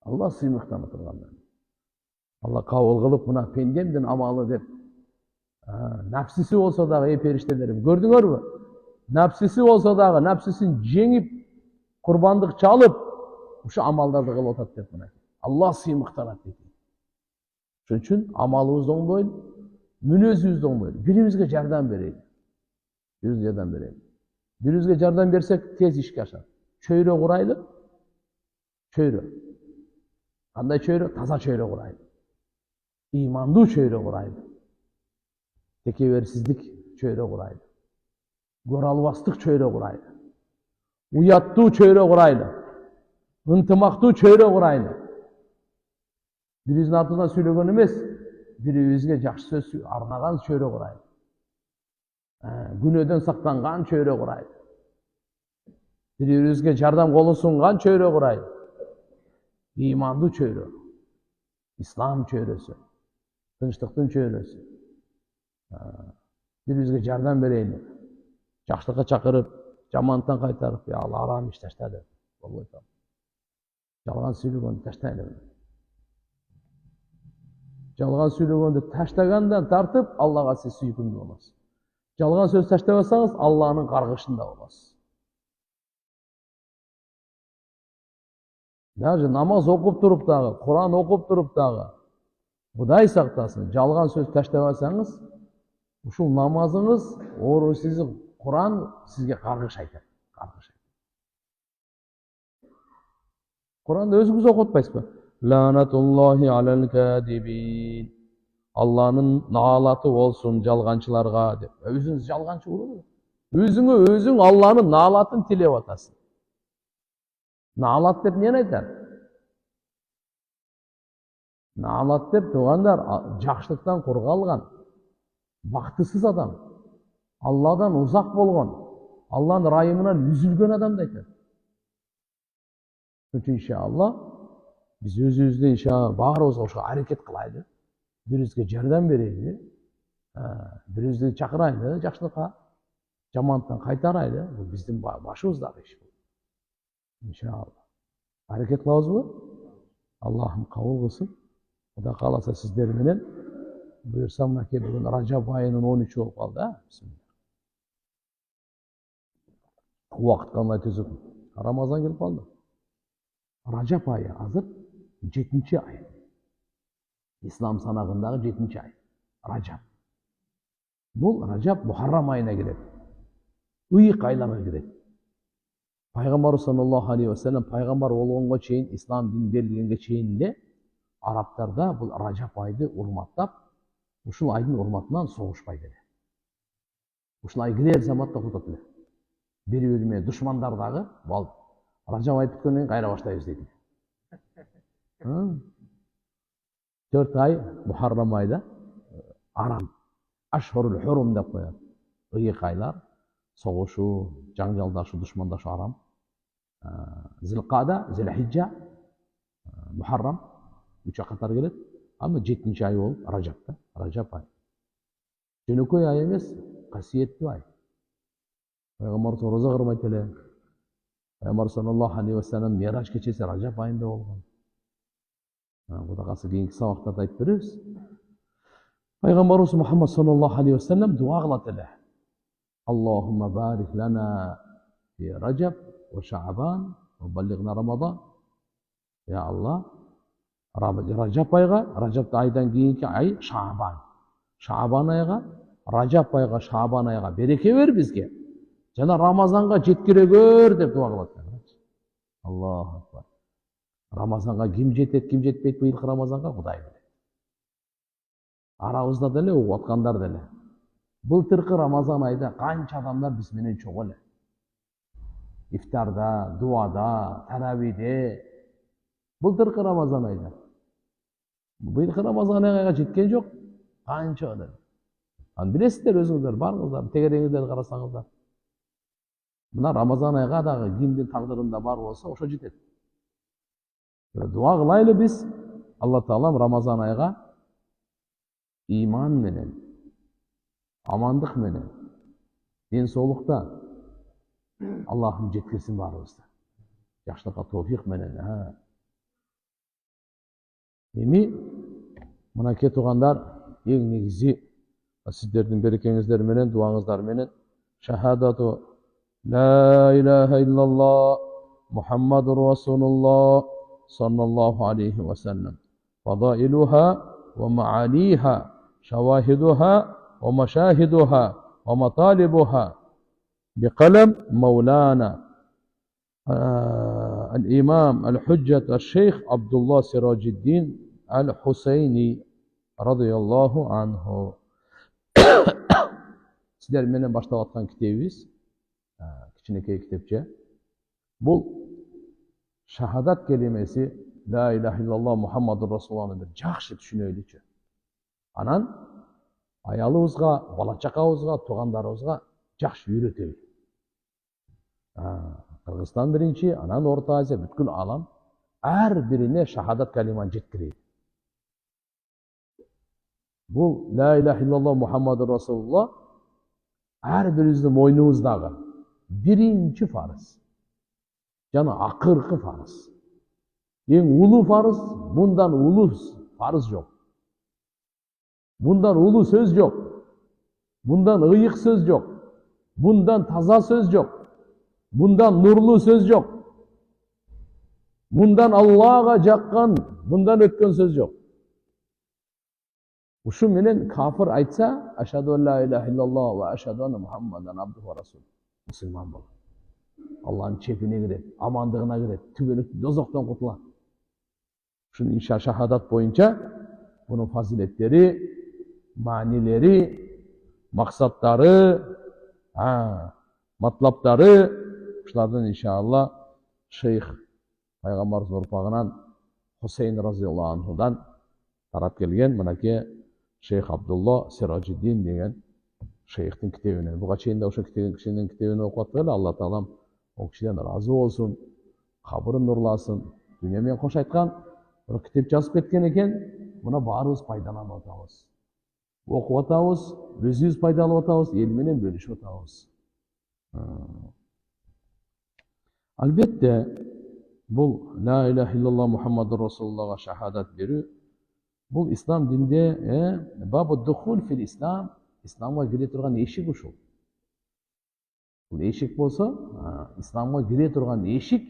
Алла сыймыктан тургандан. Алла кабыл кылып, мына пендемдин амалы деп, напсиси болсо дагы, периштелерим, көрдүңөрбү? Напсиси болсо дагы, напсисин жеңип, курбандык чалып, ушу амалдарды кылып атат деп мына. Алла сыймыктанат дейт. Ошон үчүн амалыбызды оңдойлу, мүнөзүбүздү оңдойлу, бирибизге жардам берели. Бирибизге жардам берели. Бирибизге жардам берсек, тез ишке ашат. Чөйрө курайлы. Чөйрө. Кандай чөйрө? Таза чөйрө курайлы. Имандуу чөйрө курайлы. Текеберсиздик чөйрө курайлы. Көрө албастык чөйрө курайлы. Уяттуу чөйрө курайлы. Ынтымактуу чөйрө курайлы. Бирибиздин артыбыздан сүйлөгөн эмес, бирибизге жакшы сөз арнаган чөйрө курайлы. Күнөөдөн сактанган чөйрө курайлы. Бирибизге жардам колу сунган чөйрө курайлы. Имандуу чөйрө. Ислам чөйрөсү. Тынчтыктын чөйрөсү. Бирибизге жардам берели. Жакшылыкка чакырып, жамандыктан кайтарып, Алла арам иш таштады. Болбойт. Жалган сүйлөгөндү таштайлы. Жалган сүйлөгөндү таштагандан тартып, Аллага сиз сүйкүмдүү болосуз. Жалган сөз таштабасаңыз, Алланын каргышында болосуз. Даже намаз окуп туруп дагы, Куран окуп туруп дагы, Кудай сактасын, жалган сөз таштабасаңыз, ушул намазыңыз, сиздин Куран сизге каргыш айтат. Куранда өзүңүз окуп атпайсызбы? Ланатуллахи алал кадибин. Алланын наалаты болсун жалганчыларга деп. Өзүңүз жалганчы болобу? Өзүңө өзүң Алланын наалатын тилеп атасың. Наалат деп эмнени айтат? Наалат деп тугандар, жакшылыктан кургалган, бактысыз адам, Алладан узак болгон, Алланын райымынан үзүлгөн адамды айтат. Иншалла, биз өзүбүздү иншалла баарыбызга ошого аракет кылайлы. Бирибизге жардам берели. Бирибизди чакырайлы жакшылыкка, жамандыктан кайтарайлы. Бул биздин башыбыздагы иш. Иншалла. Аракет кылабызбы? Аллахым кабыл кылсын. Кудай кааласа сиздер менен буюрса мынакей бүгүн Ражаб айынын 13 болуп калды, Убакыт кандай түзүп. Рамазан келип калды. Ражаб айы азыр 7-чи ай. Ислам санагындагы 7-чи ай. Ражаб. Бул Ражаб Мухаррам айына кирет. Ыйык айларга кирет. Пайгамбар саллаллаху алейхи ва саллям пайгамбар болгонго чейин, ислам дин берилгенге чейин эле арабтарда бул Ражаб айды урматтап, ушул айдын урматынан согушпайт эле. Ушул ай кирер заматта окутат эле. Бири-бири менен душмандар дагы болду. Ражаб ай бүткөндөн кийин кайра баштайбыз дейт. 4 ай Мухаррам айда арам. Ашхурул хурум деп коет. Ыйык айлар, согушуу, жаңжалдашуу, душмандашуу арам. Зилкада, Зилхижжа, Мухаррам 3 катар келет. Аны 7-чи ай болуп Ражабта, Ражаб ай. Жөнөкөй ай эмес, касиеттүү ай. Пайгамбар роза кырмайт эле. Пайгамбар саллаллаху алейхи ва саллям Мираж кечеси Ражаб айында болгон. Кудай кааласа кийинки сабактарда айтып беребиз. Пайгамбарыбыз Мухаммад саллаллаху алейхи ва саллям дуа кылат эле. Аллахумма барик лана фи Ражаб ва Шаабан ва баллигна Рамадан. Я Алла, Ражаб айга, Ражаб айдан кийинки ай Шаабан. Шаабан айга, Ражаб айга, Шаабан айга береке бер бизге. Жана Рамазанга жеткире көр деп дуа кылат. Аллаху акбар. Рамазанга ким жетет, ким жетпейт быйылкы Рамазанга Кудай билет. Арабызда деле угуп аткандар деле. Былтыркы Рамазан айда канча адамдар биз менен чогуу эле. Ифтарда, дуада, таравиде. Былтыркы Рамазан айда. Быйылкы Рамазан айга жеткен жок. Канча эле. Аны билесиздер өзүңүздөр, барыңыздар, тегереңиздерди карасаңыздар. Мына Рамазан айга дагы кимдин тагдырында бар болсо, ошо жетет. Дуа кылайлы биз, Алла Таалам Рамазан айга иман менен, амандык менен, ден соолукта Аллахым жеткирсин баарыбызды. Жакшылыкка товфик менен. Эми мынакей туугандар, эң негизи сиздердин берекеңиздер менен, дуаңыздар менен шахадату ла илаха иллаллах Muhammadur Rasulullah sallallahu aleyhi ve sellem. Fadailuha ve maaliha, şevahiduha ve meşahiduha ve matalibuha biqalem Mevlana el-İmam el-Hüccet el-Şeyh Abdullah Siraciddin el-Huseyni radıyallahu anhu. Sizler menen başlap atkan kitebimiz, kiçinekey kitepçe. Bu şahadat kelimesi La ilahe illallah Muhammadur Rasulullah'ını bir жақсы түшүнөйлүчү. Анан аялыбызга, бала-чакабызга, туугандарыбызга жақсы үйрөтөйлү. Кыргызстан биринчи, анан Орто Азия, бүткүл алам ар бирине шахадат калиманы жеткирейли. Бул La ilahe illallah Muhammadur Rasulullah ар бирибиздин мойнубуздагы биринчи фарыз. Жана акыркы фарыз. Ең улуу фарыз, мындан улуу фарыз жок. Мындан улуу сөз жок. Мындан ыйык сөз жок. Мындан таза сөз жок. Мындан нурлуу сөз жок. Мындан Аллага жаккан, мындан өткөн сөз жок. Ушу менен кафир айтса, ашаду ла илаха иллаллах ва ашаду анна Мухаммадан абдуху ва расулух. Мусулман болот. Allah'ın çepine girer, amandığına girer, tübelük dozoktan kurtular. Şunun inşa şahadat boyunca bunun faziletleri, manileri, maksatları, matlapları, şunlardan inşallah Şeyh Peygamberimiz urpağından Hüseyin razıyallahu anhu'dan tarap gelgen, mınaki Şeyh Abdullah Siraciddin degen Şeyh'tin kitabını. Bu kaçıyında o kişinin kitabını okuttığıyla Allah Teala'm o kişiden razı olsun, kabırın nurlasın. Dünyaмен koş aytkan, bir kitap жазып ketken eken, buna barыбыз пайдаланып атабыз. Окуп атабыз, өзүбүз пайдаланып атабыз, эл менен бөлүшүп атабыз. Albatta, bul La ilahe illallah Muhammadur Rasulullah'a şahadat berүү, bul İslam dinde babu dukhul fil İslam, İslam'a gire turgan eşik ушул. Бұл ешік болса, исламға кіре тұрған ешік,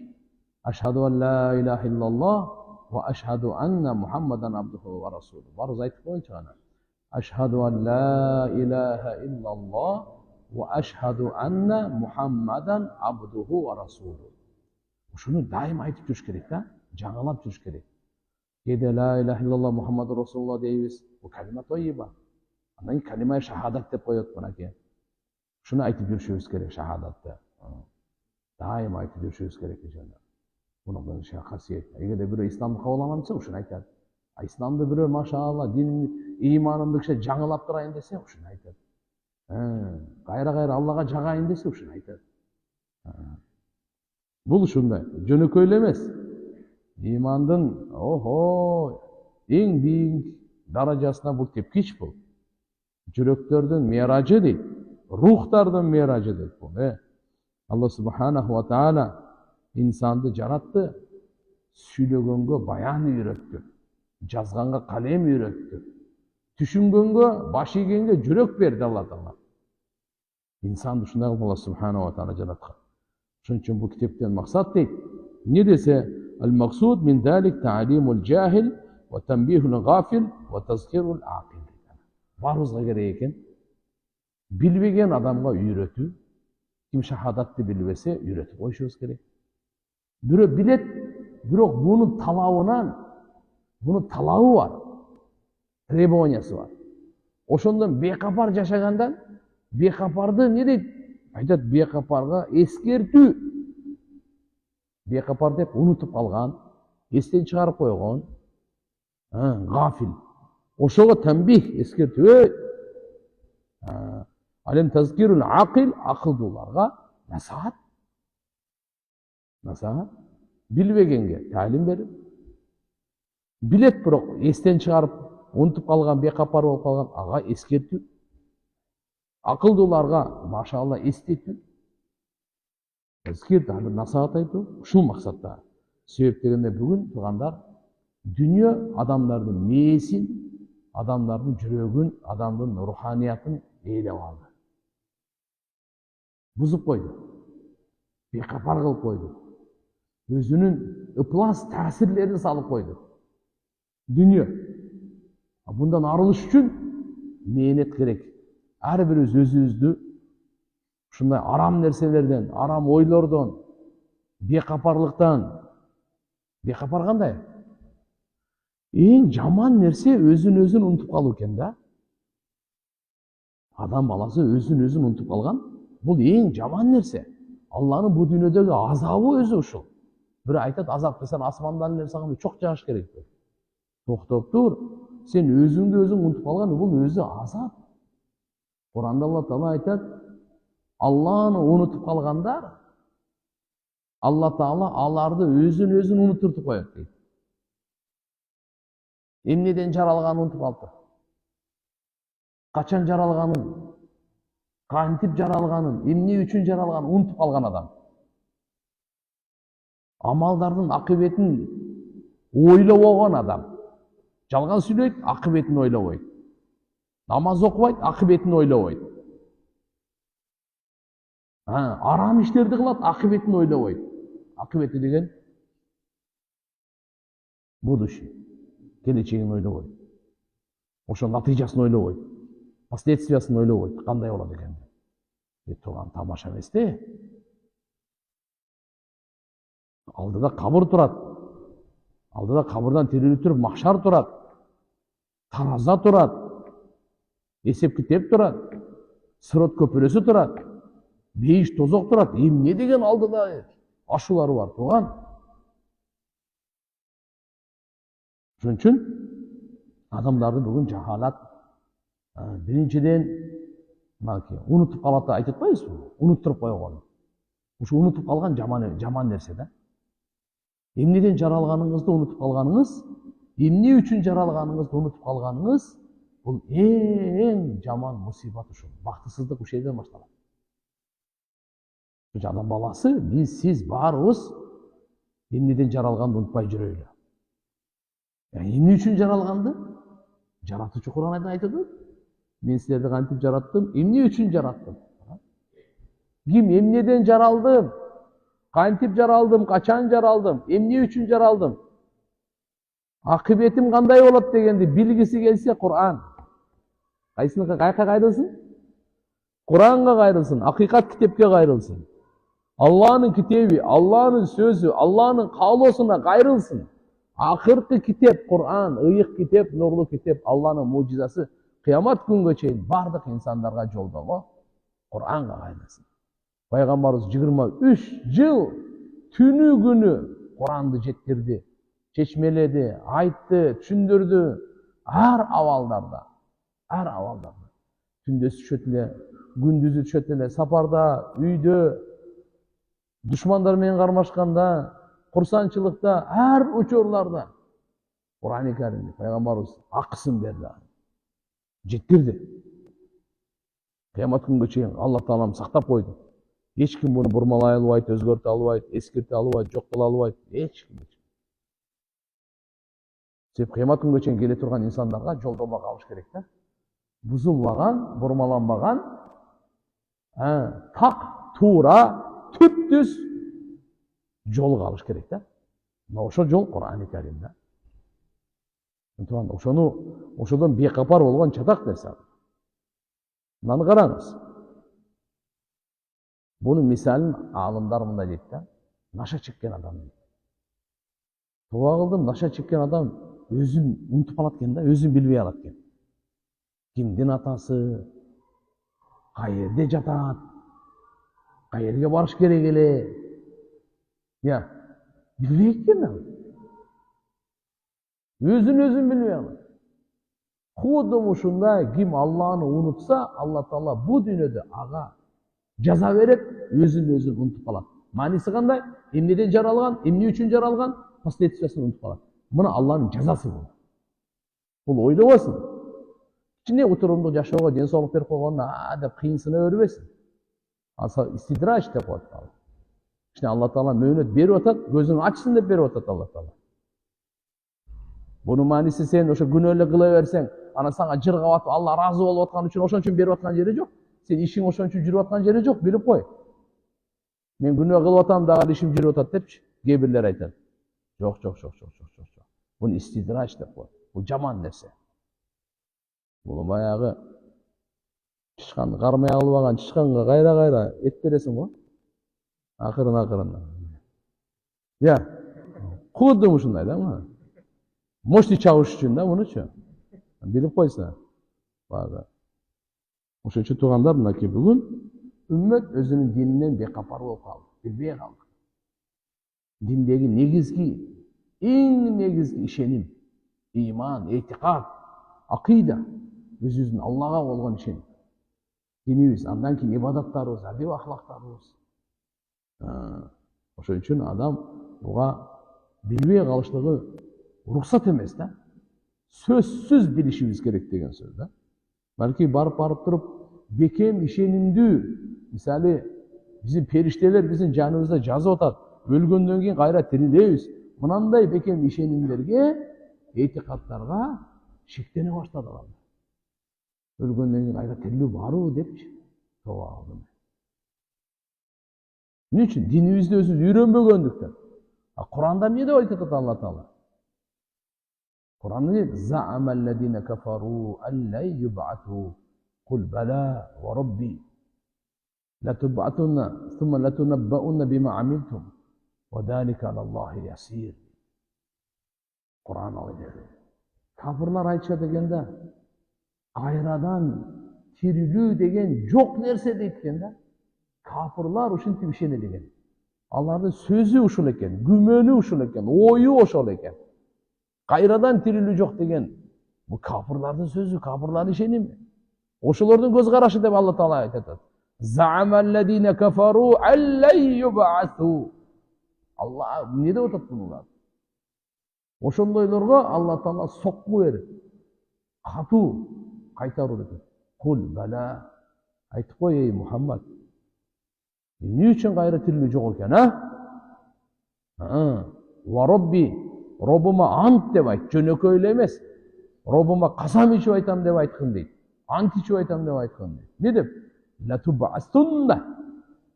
ашхаду ан ла илаха иллаллах ва ашхаду анна Мухаммадан абдуху ва расулу. Барыз айтып қойыншы ғана. Ашхаду ан ла илаха иллаллах ва ашхаду анна Мухаммадан абдуху ва расулу. Шуны дайым айтып жүріш керек, та? Жаңалап жүріш керек. Кейде ла илаха иллаллах Мухаммаду расулуллах дейбіз. Бұл калима тойиба. Анан калима шахадат деп қойот мынакей. Şunu aytıp yürüşüyoruz gerek şahadatta. Daim aytıp yürüşüyoruz gerek inşallah. Bunun böyle şey hasiyet. Eğer de biri İslam'ı kavlamansa şunu aytar. İslam'da biri maşallah dinin imanındıkça жаңылап тұрайын dese şunu aytar. Gayra Allah'a жагайын dese şunu aytar. Бұл şunday. Jönököyle emес. İmandın eң biik darajasına бұл tepkiç бұл. Жүрөктөрдүн мирajı дейт. Ruhlardan miracı dedi bu. Allah subhanahu wa ta'ala insandı jarattı, süylөгөнгө баян үйрөттү, жазганга калем үйрөттү, түшүнгөнгө, баш ийгенге жүрөк берди Allah Taala. İnsanды ушундай кылып Allah subhanahu wa ta'ala жараткан. Ошон үчүн бул китептен максат дейт. Эмне десе, al-maqsud min zalik ta'limul jahil wa tanbihul ghafil wa tazkirul aqil. Барыбызга керек экен. Bilbegen adamga үйрөтүү, kim şahadatты bilbese үйрөтүп koyuşubuz gerek. Biri bilet, бирок bunun talabı var, требованиясы var. Ошондон бекапар жашагандан, бекапарды не дейт? Айтат, бекапарга эскертүү. Бекапар деп унутуп калган, эстен чыгарып койгон, гафил. Ошого танбих, эскертүү. Alem tazkirul akil, akıldılarga nasihat. Bilbegenge talim berip, bilet bирок эстен чыгарып, унутуп калган, бекапар болуп калган ага эскертүү. Акылдууларга машалла эстетүү. Эскертүү, насаат айтуу, ушул максатта. Себеп дегенде бүгүн туугандар Dünya adamların meyesін, adamların жүрегін, adamдың руханиятын ейлеп алды. Бұзып қойды. Бейқапар қылып қойды. Өзінің ықылас тәсірлерін салып қойды. Дүние. Бұндан арылыш үшін мейнет керек. Әрбір өзі-өзді шындай арам нәрселерден, арам ойлардан, бейқапарлықтан. Бейқапар қандай? Ең жаман нәрсе өзін-өзін ұмытып қалу екен да. Адам баласы өзін-өзін ұмытып қалған. Бұл ең жаман нәрсе. Алланың бұл дүниедегі азабы өзі ушул. Бір айтады, азап десең асмандан ілер саған чоқ жағыш керек. Тоқтап тұр. Сен өзіңді өзің ұмытып қалған, бұл өзі азап. Құранда Алла Тағала айтады, Алланы ұмытып қалғандар, Алла Тағала аларды өзін-өзін ұмытыртып қояды дейді. Емнеден жаралғанын ұмытып қалды. Қачан жаралғанын, қантип жаралғанын, емне үшін жаралғанын ұмытып қалған адам. Амалдардың ақыбетін ойлап алған адам. Жалған сөйлейді, ақыбетін ойлап ойды. Намаз оқымайды, ақыбетін ойлап ойды. Арам іштерді қылады, ақыбетін ойлап ойды. Ақыбеті деген будущее. Келечегін ойлап ойды. Ошо натыйжасын ойлап ойды. Последствиясын ойлап ойды. Қандай болады екен? Туған тамаша емес те. Алдыда қабыр тұрады. Алдыда қабырдан теріліп тұрып махшар тұрады. Тараза тұрады. Есеп кітеп тұрады. Сырот көпіресі тұрады. Бейіш тозақ тұрады. Емне деген алдыда ашулары бар туған. Шон үшін адамдарды бүгін жахалат біріншіден ұмытып қалады айтып қойыз бұл. Ұмыттырып қойған. Осы ұмытып қалған жаман нәрсе да. Емнеден жаралғаныңызды ұмытып қалғаныңыз, емне үшін жаралғаныңызды ұмытып қалғаныңыз, бұл ең жаман мұсибат үшін. Бақытсыздық осы жерден башталады. Адам баласы, біз, сіз барымыз емнеден жаралғанды ұмытпай жүрелі. Емне үшін жаралғанды? Жаратушы Құран айтады. Мен сіздерді қантип жараттым, емне үшін жараттым? Ким емнеден жаралдым? Қантип жаралдым, қачан жаралдым, емне үшін жаралдым? Ақыбетім қандай болады дегенді білгісі келсе Құран. Қайқа қайрылсын? Құранға қайрылсын, ақиқат кітепке қайрылсын. Алланың кітебі, Алланың сөзі, Алланың қаулысына қайрылсын. Ақырқы кітеп Құран, ұйық кітеп, нұрлы кітеп, Алланың мужизасы қиямат күнге чейін бардық инсандарға жолдауы Құранға қайрылсын. Пайғамбарымыз 23 жыл түні күні Құранды жеткірді, шешмеледі, айтты, түсіндірді. Әр авалдарда. Түндесі шөтіле, күндізі шөтіле, сапарда, үйде, дұшмандармен қармашқанда, құрсаншылықта, әр учурларда Құран-ы Кәрімде Пайғамбарымыз ақысын берді. Жеткірді. Қиямат күнге шейін Алла Тағалам сақтап қойды. Ешкім бұны бұрмалай албайды, өзгерте албайды, ескерте албайды, жоқ қыла албайды. Ешкім. Себебі қиямат күнге шейін келе тұрған инсандарға жолдама қалыш керек та. Бұзылмаған, бұрмаланбаған, тақ, тура, түптіс жол қалыш керек та. Ошо жол Құран-ы Кәрімде. Ошодан бейқапар болған чатақ десе. Мынаны қараңыз. Бұның мисалын алымдар мында дейді да, наша чеккен адам дейді. Туа қылдым, наша чеккен адам өзін ұмытып қалады екен да, өзін білбей алады екен. Кімдің атасы, қай жерде жатады, қай жерге барыш керек еле. Білбей екен. Өзін білбей алады. Құды мұшында кім Алланы ұмытса, Алла Тағала бұл дүниеде аға жаза беріп, өзін ұмытып қалады. Манisi қандай? Емнеден жаралған, емне үшін жаралған, последствиясын ұмытып қалады. Мұны Алланың жазасы бұл. Бұл ойда болсын. Кішкене отырымдық жашауға денсаулық беріп қойғанда, деп қиынсына өрбесін. Истидраж деп қойды. Кішкене Алла Тағала мөөнет беріп отады, көзің ашсын деп беріп отады Алла Тағала. Bunun manisi sen ошо күнөөлүк кыла берсең, ана сага жыргап атып, Алла ыраазы болуп аткан үчүн ошон үчүн берип аткан жери жок. Сен ишиң ошон үчүн жүрүп аткан жери жок, билип кой. Мен күнөө кылып атам дагы ишим жүрүп атат депчи, кээ бирлер айтат. Жок. Буну истидрач деп коет. Бул жаман нерсе. Бул баягы тышкан кармай албаган тышканга кайра эт бересиң го. Акырын. Я, кудум ушундай да. Мошти чабыш үчүн да мунучу. Билип койсо. Бага. Ошон үчүн туугандар, мынакей бүгүн үммөт өзүнүн дининен бейкапар болуп калды, билбей калды. Диндеги эң негизги ишеним, иман, этикад, акыйда, өзүбүздүн Аллага болгон ишеним. Динибиз, андан кийин ибадаттарыбыз, адеп ахлактарыбыз. Ошон үчүн адам буга билбей калыштыгы уруксат эмес да. Сөзсүз билишибиз керек деген сөз да. Балки барып туруп бекем ишенимдүү, мисалы биздин периштелер биздин жаныбызда жазып атат, өлгөндөн кийин кайра тирилебиз. Мынандай бекем ишенимдерге, этикадтарга шектене баштадылар. Өлгөндөн кийин кайра тирилүү барбы депчи. Тооба алдым. Эмне үчүн? Динибизди өзүбүз үйрөнбөгөндүктөн. Куранда эмне деп айтат Алла Таала? Kur'an'da diyor زَعَمَ الَّذِينَ كَفَرُوا أَنْ لَنْ يُبْعَثُوا قُلْ بَلَى وَرَبِّي لَتُبْعَثُنَّ ثُمَّ لَتُنَبَّؤُنَّ بِمَا عَمِلْتُمْ وَذَلِكَ عَلَى اللّٰهِ يَسِيرٌ. Kur'an alıyor. Kafirler aytışa degende kayradan tirilүү деген жок нерсе дейт экен да. Kafirler ушинтип ишене деген. Алардын сөзү ушул экен, күмөнү ушул экен, ою ошол экен. Кайрадан тирилүү жок деген бул кафирлардын сөзү, кафирлардын ишеними. Ошолордун көз карашы деп Алла Таала айтат. Za'amalladina kafaru allan yub'athu. Алла эмне деп атат мунулар? Ошондойлорго Алла Таала сокку берип, катуу кайтаруу деп. Кул бала айтып кой ey Мухаммад. Эмне үчүн кайра тирилүү жок экен, Ва Робби, Роббума ант деп айт, жөнөкөй эле эмес. Роббума касам ичип айтам деп айткын дейт. Ант ичип айтам деп айткын дейт. Не деп? Латубасунна.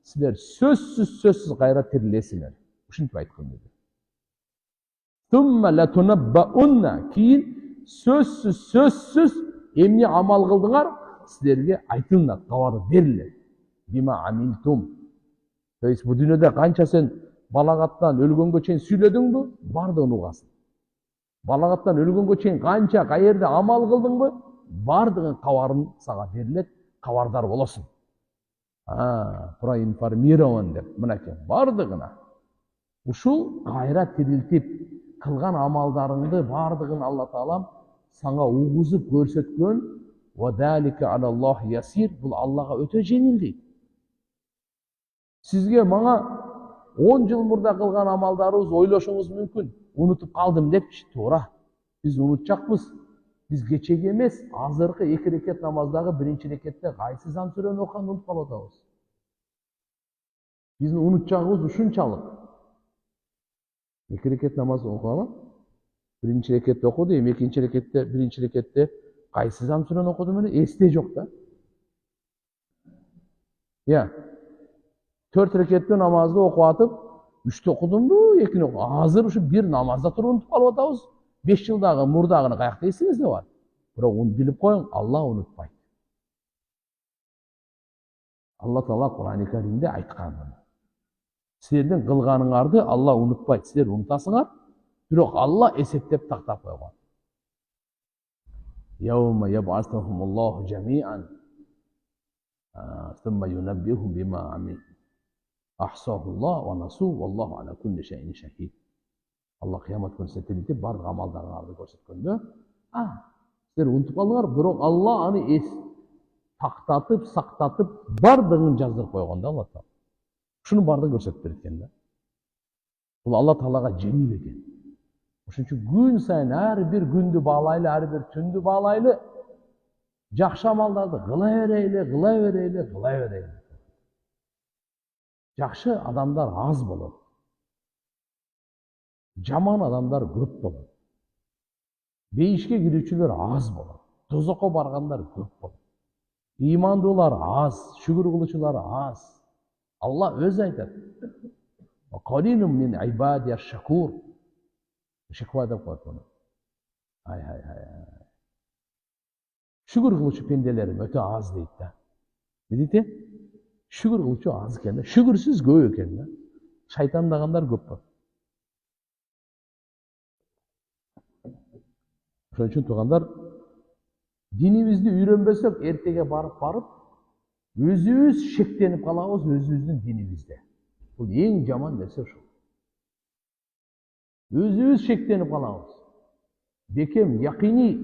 Силер сөзсүз кайра тирилесиңер. Ушинтип айткын дейт. Тумма латунаббаунна. Кийин сөзсүз эмне амал кылдыңар? Силерге айтылат, кабар берилет. Бима амилтум. То есть бу дүйнөдө канча сен балагаттан өлгөнгө чейин сүйлөдүңбү? Бардыгын угасың. Балагаттан өлгөнгө чейин канча каерде амал кылдыңбы? Бардыгын кабарын сага берилет, кабардар болосуң. Проинформирован деп, мынакей, бардыгына. Ушул кайра тирилтип кылган амалдарыңды бардыгын Алла Таалам сага угузуп көрсөткөн. Ва далика алаллахи ясир. Бул Аллага өтө жеңил дейт. Сизге мага 10 жыл мурда кылган амалдарыбыз ойлошуңуз мүмкүн. Унутуп калдым депчи, туура. Биз унутчакпыз. Биз кечеги эмес, азыркы 2 рекет намаздагы 1-чи рекетте кайсы зам сүрөнү окуганды унутуп калып атабыз. Биздин унутчагыбыз ушунчалык. 2 рекет намаз окуган, 1-чи рекетте окуду, эми 2-чи рекетте, 1-чи рекетте кайсы зам сүрөнү окудум эле, эсте жок да. Я 4 рекеттен намазды окуп атып, 3'te okudumду, 2'ni okudum. Азыр ушу бир намазда туруп унутуп калып атабыз. 5 жылдагы мурдагыны каякта эсиңизде бар. Бирок уну билип коюң, Алла унутпайт. Алла Таала Кур'ан-ы Каримде айткан. Силердин кылганыңарды Алла унутпайт. Силер унутасыңар, бирок Алла эсептеп тактап койгон. Yawma yab'athuhumullahu jami'an. Thumma yunabbihum bima 'amilu. Ahsahullah wa nasu wallahu ala kulli shay'in shahid. Allah kıyamet günü tiriltip bardıq amaldlarыңарды көрсөткөндө, силер унутуп калдыңар, бирок Алла аны тактатып, сактатып, бардыгын жаздырып койгон да Алла Таала. Ушуну бардыгын көрсөтүп берет экен да. Бул Алла Таалага жеңил экен. Ошон үчүн күн сайын ар бир күндү баалайлы, ар бир түндү баалайлы, жакшы амалдарды кыла берели. Жакшы адамдар аз болот. Жаман адамдар көп болот. Бейишке кирүүчүлөр аз болот. Тозокко баргандар көп болот. Имандуулар аз, шүгүр кылуучулар аз. Алла өзү айтат. Qalilun min ibadiy ash-shakur. Шиква деп коет муну. Ай. Шүгүр кылуучу пенделерим өтө аз дейт да. Не дейт? Шүгүр кылуучу аз экен да. Шүгүрсүз көп экен да. Шайтандагандар көп болот. Ошон үчүн туугандар, динибизди үйрөнбөсөк, эртеге барып өзүбүз шектенип калабыз өзүбүздүн динибизде. Бул эң жаман нерсе ушул. Өзүбүз шектенип калабыз. Бекем якыний,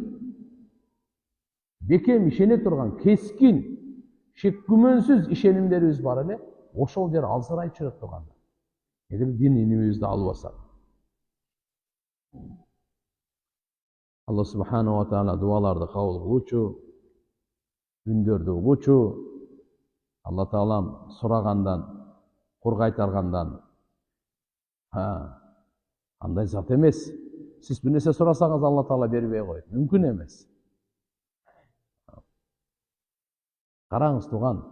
бекем ишене турган, кескин, шек күмөнсүз ишенимдерибиз бар эле, ошол жер алсырайып чыгат туугандар. Эгер динибизди албасак. Алла субханаху ва таала дуаларды кабыл кылуучу, үндөрдү угуучу, Алла таалам сурагандан, кур кайтаргандан андай зат эмес. Сиз бир нерсе сурасаңыз Алла таала бербей коет. Мүмкүн эмес. Караңыз тууган,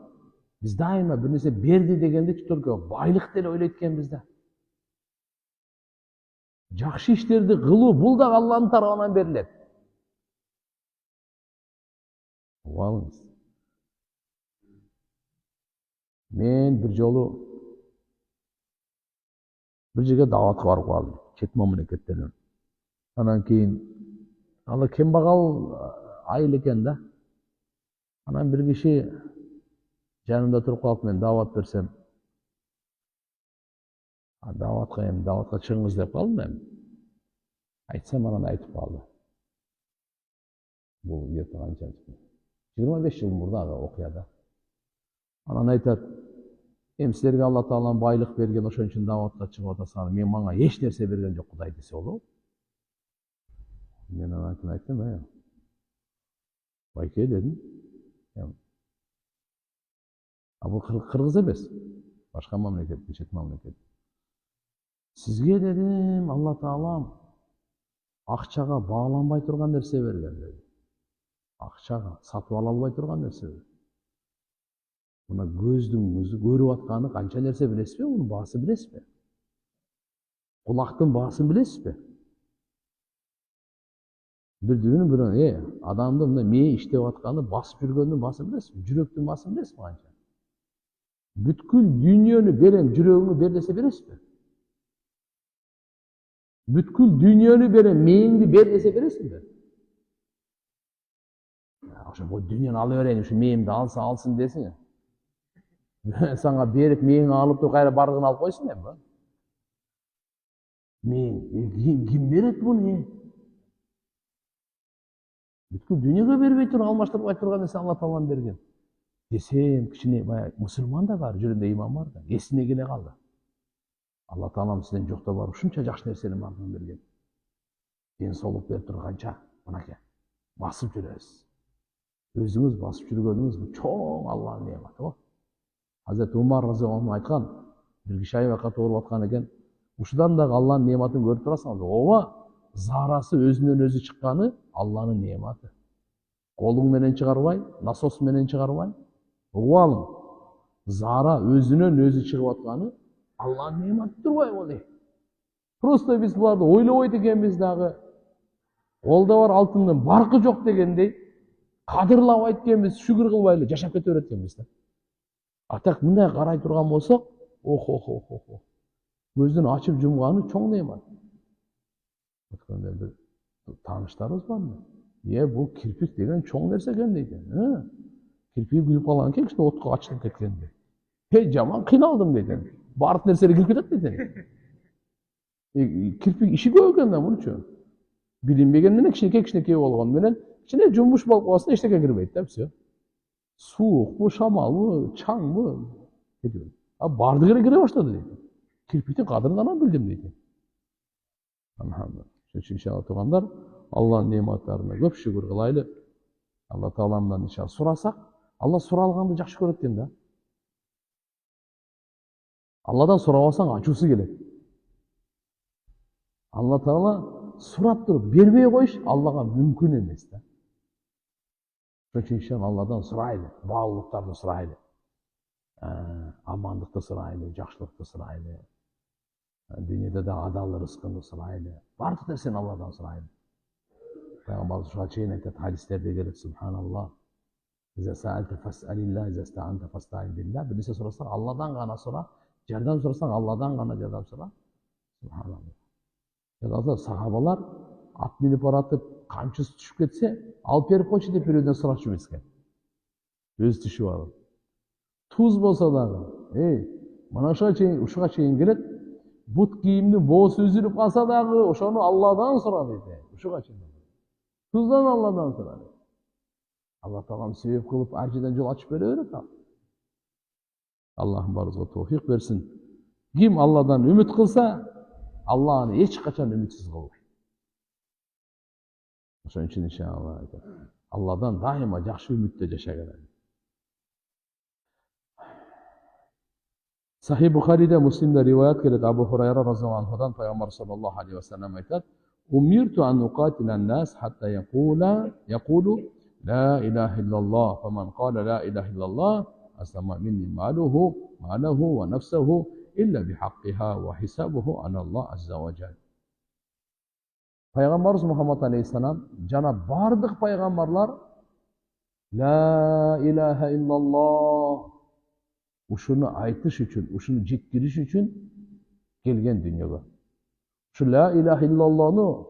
биз дайыма бир нерсе берди дегенде чөтөркө байлык деле ойлойт экенбиз да. Жакшы иштерди кылуу бул да Алланын тарабынан берилет. Угабыңыз. Мен бир жолу bir жерге даватка барып калдым, чет мамлекеттен. Анан кийин ала кембагал айыл экен да. Анан бир киши жанымда туруп калып, мен дават берсем, даватка чыгыңыз деп калдым мен. Айтсам анан айтып калды. Бул где-то канча 25 жыл мурдагы окуяда. Анан айтат, эми силерге Алла таалам байлык берген, ошон үчүн даватка чыгып атасыңар, мен мага эч нерсе берген жок Кудай десе болобу? Мен анан айттым, байке дедим. Бул кыргыз эмес, башка мамлекет, чет мамлекет. Сизге дедим, Алла таалам акчага бааланбай турган нерсе берген деди. Акчага сатып ала албай турган нерсе берген. Мына көздүн көрүп атканы канча нерсе билесизби? Мунун баасын билесизби? Кулактын баасын билесизби? Бирдигинин бирөө, адамдын мына мээ иштеп атканы, басып жүргөндүн баасын билесизби? Жүрөктүн баасын билесизби канча? Бүткүл дүйнөнү берем, жүрөгүңү бер десе бересизби? Бүткүл дүйнөнү берем, мээңди бер десе бересизби? Ошо бул дүйнөнү ала берейин, ушу мээңди алса алсын десиң. Саңа берип, мээңи алып туруп кайра бардыгын алып койсун эми. Мээң ким берет буну? Бүткүл дүйнөгө бербей туруп, алмаштырбай турган нерсе Алла таалам берген. Десем, кичине баягы мусулман да бар, жүрүндө иман бар да, эсине келе калды. Алла таалам сизден жокто барып ушунча жакшы нерсени мага берген. Ден соолук берип турганча, мынакей, басып жүрөбүз. Өзүңүз басып жүргөнүңүз бул чоң Алланын неаматы го. Hazreti Umar разияллаху айткан, бир киши аябакка ооруп аткан экен. Ушудан дагы Алланын неаматын көрүп турасыңыз. Ооба, зарасы өзүнөн өзү чыкканы Алланын неаматы. Колуң менен чыгарбай, насос менен чыгарбай, угуп алың. Зара өзүнөн өзү чыгып атканы Алланын неаматы турбайбы ол? Просто биз буларды ойлобойт экенбиз дагы. Колдо бар алтындын баркы жок дегендей, кадырлабайт экенбиз, шүгүр кылбай эле жашап кете берет экенбиз да. А так мындай карай турган болсок, көздүн ачып жумганы чоң неамат. Өткөндө бир тааныштарыбыз бармы? Бул кирпик деген чоң нерсе экен дейт. Кирпиги күйүп калган экен, кичине отко ачылып кеткенди. Жаман кыйналдым дейт. Бардык нерселер кирип кетет дейт. Кирпик иши көп экен да мунчу. Билинбеген менен кичинекей болгон менен, кичине жумуш болуп калса эчтеке кирбейт да, все. Суук, шамал, чаң, бардыгы кире баштады дейт. Кирпиктин кадырын анан билдим дейт. Иншалла туугандар, Алланын неаматтарына көп шүгүр кылайлы. Алла тааламдан иншалла сурасак, Алла суралганды жакшы көрөт экен да. Алладан сурабасаң ачуусу келет. Алла таала сурап туруп бербей коюш Аллага мүмкүн эмес да. Ошон үчүн ишен Алладан сурайлы, баалуулуктарды сурайлы. Амандыкты сурайлы, жакшылыкты сурайлы. Дүйнөдө да адал рызкыны сурайлы. Бардык нерсени Алладан сурайлы. Пайгамбарыбыз ушуга чейин айтат, хадистерде келет, субханаллах. İza sa'alta fas'alillah, iza ista'anta fasta'in billah. Bir nерсе сурасаң, Алладан гана сура. Жардам сурасаң, Алладан гана жардам сура. Субханаллах. Жазда сахабалар ат минип баратып, камчысы түшүп кетсе, алып берип койчу деп бирөөдөн сурачу эмес экен. Өзү түшүп алып. Туз болсо дагы, ушуга чейин келет, бут кийимдин боосу үзүлүп калса дагы, ошону Алладан сура дейт. Ушуга чейин. Туздан Алладан сура дейт. Allah Taala'm sebep kılıp acıdan yol açıp veriyor da. Allah'ım barızga tevfik versin. Kim Allah'dan ümit kılsa, Allah'ını hiç kaçan ümitsiz kılmayın. Onun için inşallah Allah'dan daima yaxşı ümit'te yaşayalım. Sahih Bukhari'de, Müslim'de rivayet gelir. Abu Hurayra radıyallahu anhu'dan Peygamber sallallahu aleyhi ve sellem ayet. Umirtu an nuqatilen nas hatta yaqulu La ilahe illallah. Femen kâle la ilahe illallah aslama minni maluhu ve nefsehu illa bihakkiha ve hisabuhu anallah azza ve celle. Peygamberimiz Muhammed Aleyhisselam jana bardık peygamberler La ilahe illallah uşunu aytış üçün, uşunu jetkiriş üçün gelgen dünyaga. Şu la ilahe illallah'ını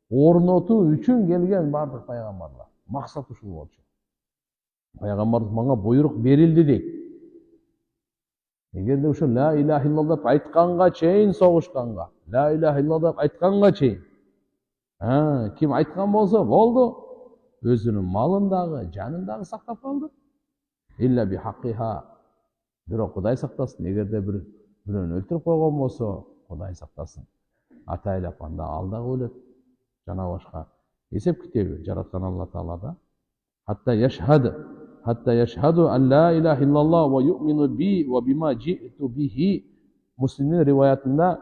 ornotu üçün gelgen bardık peygamberler. Maksat uşul bolчу. Пайгамбарыбыз мага буйрук берилди дейт. Эгерде ошо ла илаха илlallah деп айтканга чейин согушканга, ла илаха illallah деп айтканга чейин. Ким айткан болсо болду. Өзүнүн малын дагы, жанын дагы сактап калды. Илля би хаккиха. Бирок Кудай сактасын. Эгерде бирөөнү өлтүрүп койгон болсо, Кудай сактасын. Атайлап анда ал дагы өлөт. Жана башка есеп китеби жараткан Алла Таалада. Hatta yeşhadu en la ilahe illallah ve yu'minu bi ve bima ci'tu bihi. Müslim'in rivayetinde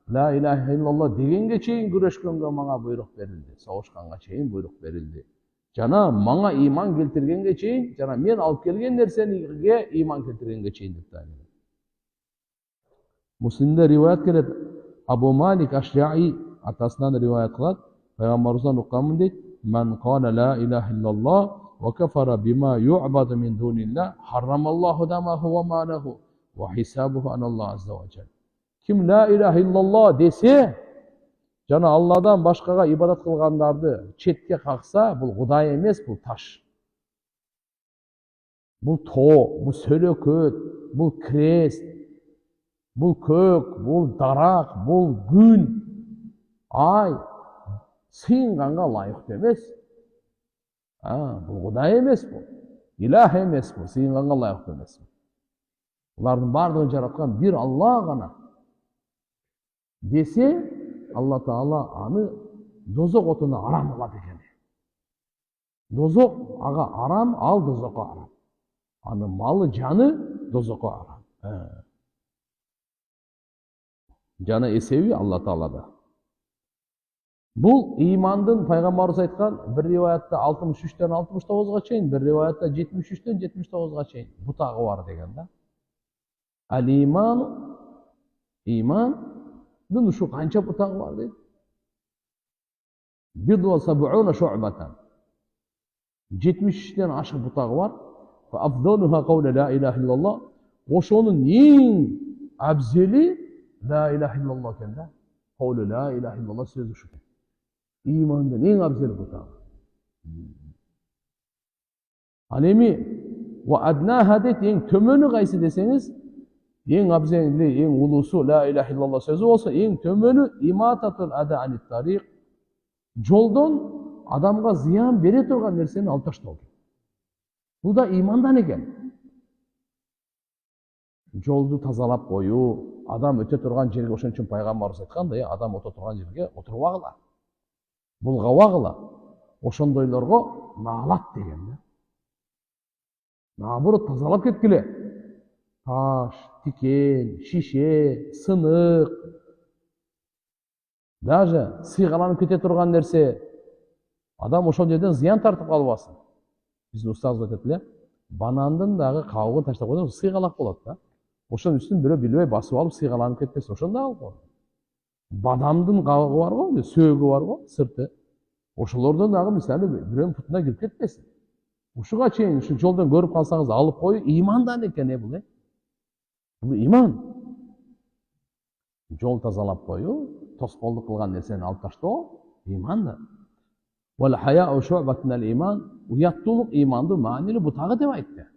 la ilahe illallah degenge çeyin güreşkenge mağa buyruk verildi. Savaşkanga çeyin buyruk verildi. Jana mağa iman keltirgenge çeyin, jana men alıp kelgen nerseniге iman keltirgenge çeyin dep aytadi. Müslim'de rivayet kelet. Abu Malik Aş'ari atasından rivayet kılat. Peygamberimizden uqqanmın deyt. Men qala la ilahe illallah ve kefara bima yu'badu min dunillah harramallahu damahu ve malahu ve hisabuhu anallah azza ve celle. Kim la ilahe illallah dese, jana Allah'dan başkaga ibadat kılgandardı chetke kaksa, bul Kuday emes, bul taş. Bul too, bul sölököt, bul krest, bul kök, bul darak, bul gün, ay, sıyınganga layık emes. Bu Kuday emes bu. İlah emes bu. Sıyınganga layık emes bu. Bunların bardığını jaratkan bir Allah gana. Dese Allah Taala anı dozok otuna aram kılat eken. Dozok aga aram, al dozokka aram. Anı malı canı dozokka aram. Canı esevi Allah Taala'da. Bu imandın Peygamberimiz aytkan bir rivayette 63'ten 69'a çeyin, bir rivayette 73'ten 79'a çeyin. Bu tağı var degende. İmanın şu kança bu tağı var deydi. Bidva sab'una şu'batan. 73'ten aşık bu tağı var. Ve afdaluha kavle la ilahe illallah. Oşonun en abzeli la ilahe illallah kende. Kavle la ilahe illallah sözü şu. İmandan en abzeli bu tağı. Alemi ve adnaha deyt, en tömönü kaysı deseniz, en abzeli, en ulusu la ilahe illallah sözü olsa, en tömönü imatatul ada anit tarik. Joldan adamga ziyan bere turgan nerseni alып taştоо. Bu da imandan eken. Joldu tazalap koyu, adam öte turgan jerge, oşon üчүн Peygamberimiz aytkanda, adam öte turgan jerge oturubagıla. Bulgabagıla. Oşondoylorgo naalat degen da. Naburu tazalap ketkile. Taş, tiken, şişe, sınık. Даже сыйгаланып кете турган нерсе, адам ошол жерден зыян тартып калбасын. Биздин устазыбыз айтат эле, банандын дагы кабыгын таштап койсоң сыйгалак болот да. Ошонун үстүн бирөө билбей басып алып сыйгаланып кетпесе, ошондо алып кой. Бадамдын кабыгы бар го, сөөгү бар го, сырты. Ошолордон дагы мисалы бирөөнүн бутуна кирип кетпесин. Ушуга чейин ушу жолдон көрүп калсаңыз алып коюу имандан экен бул. Бул иман. Жол тазалап коюу, тоскоолдук кылган нерсени алып таштоо иман да. Вал хаяу шу'батун ал иман, уяттуулук имандын маанилүү бутагы деп айтты.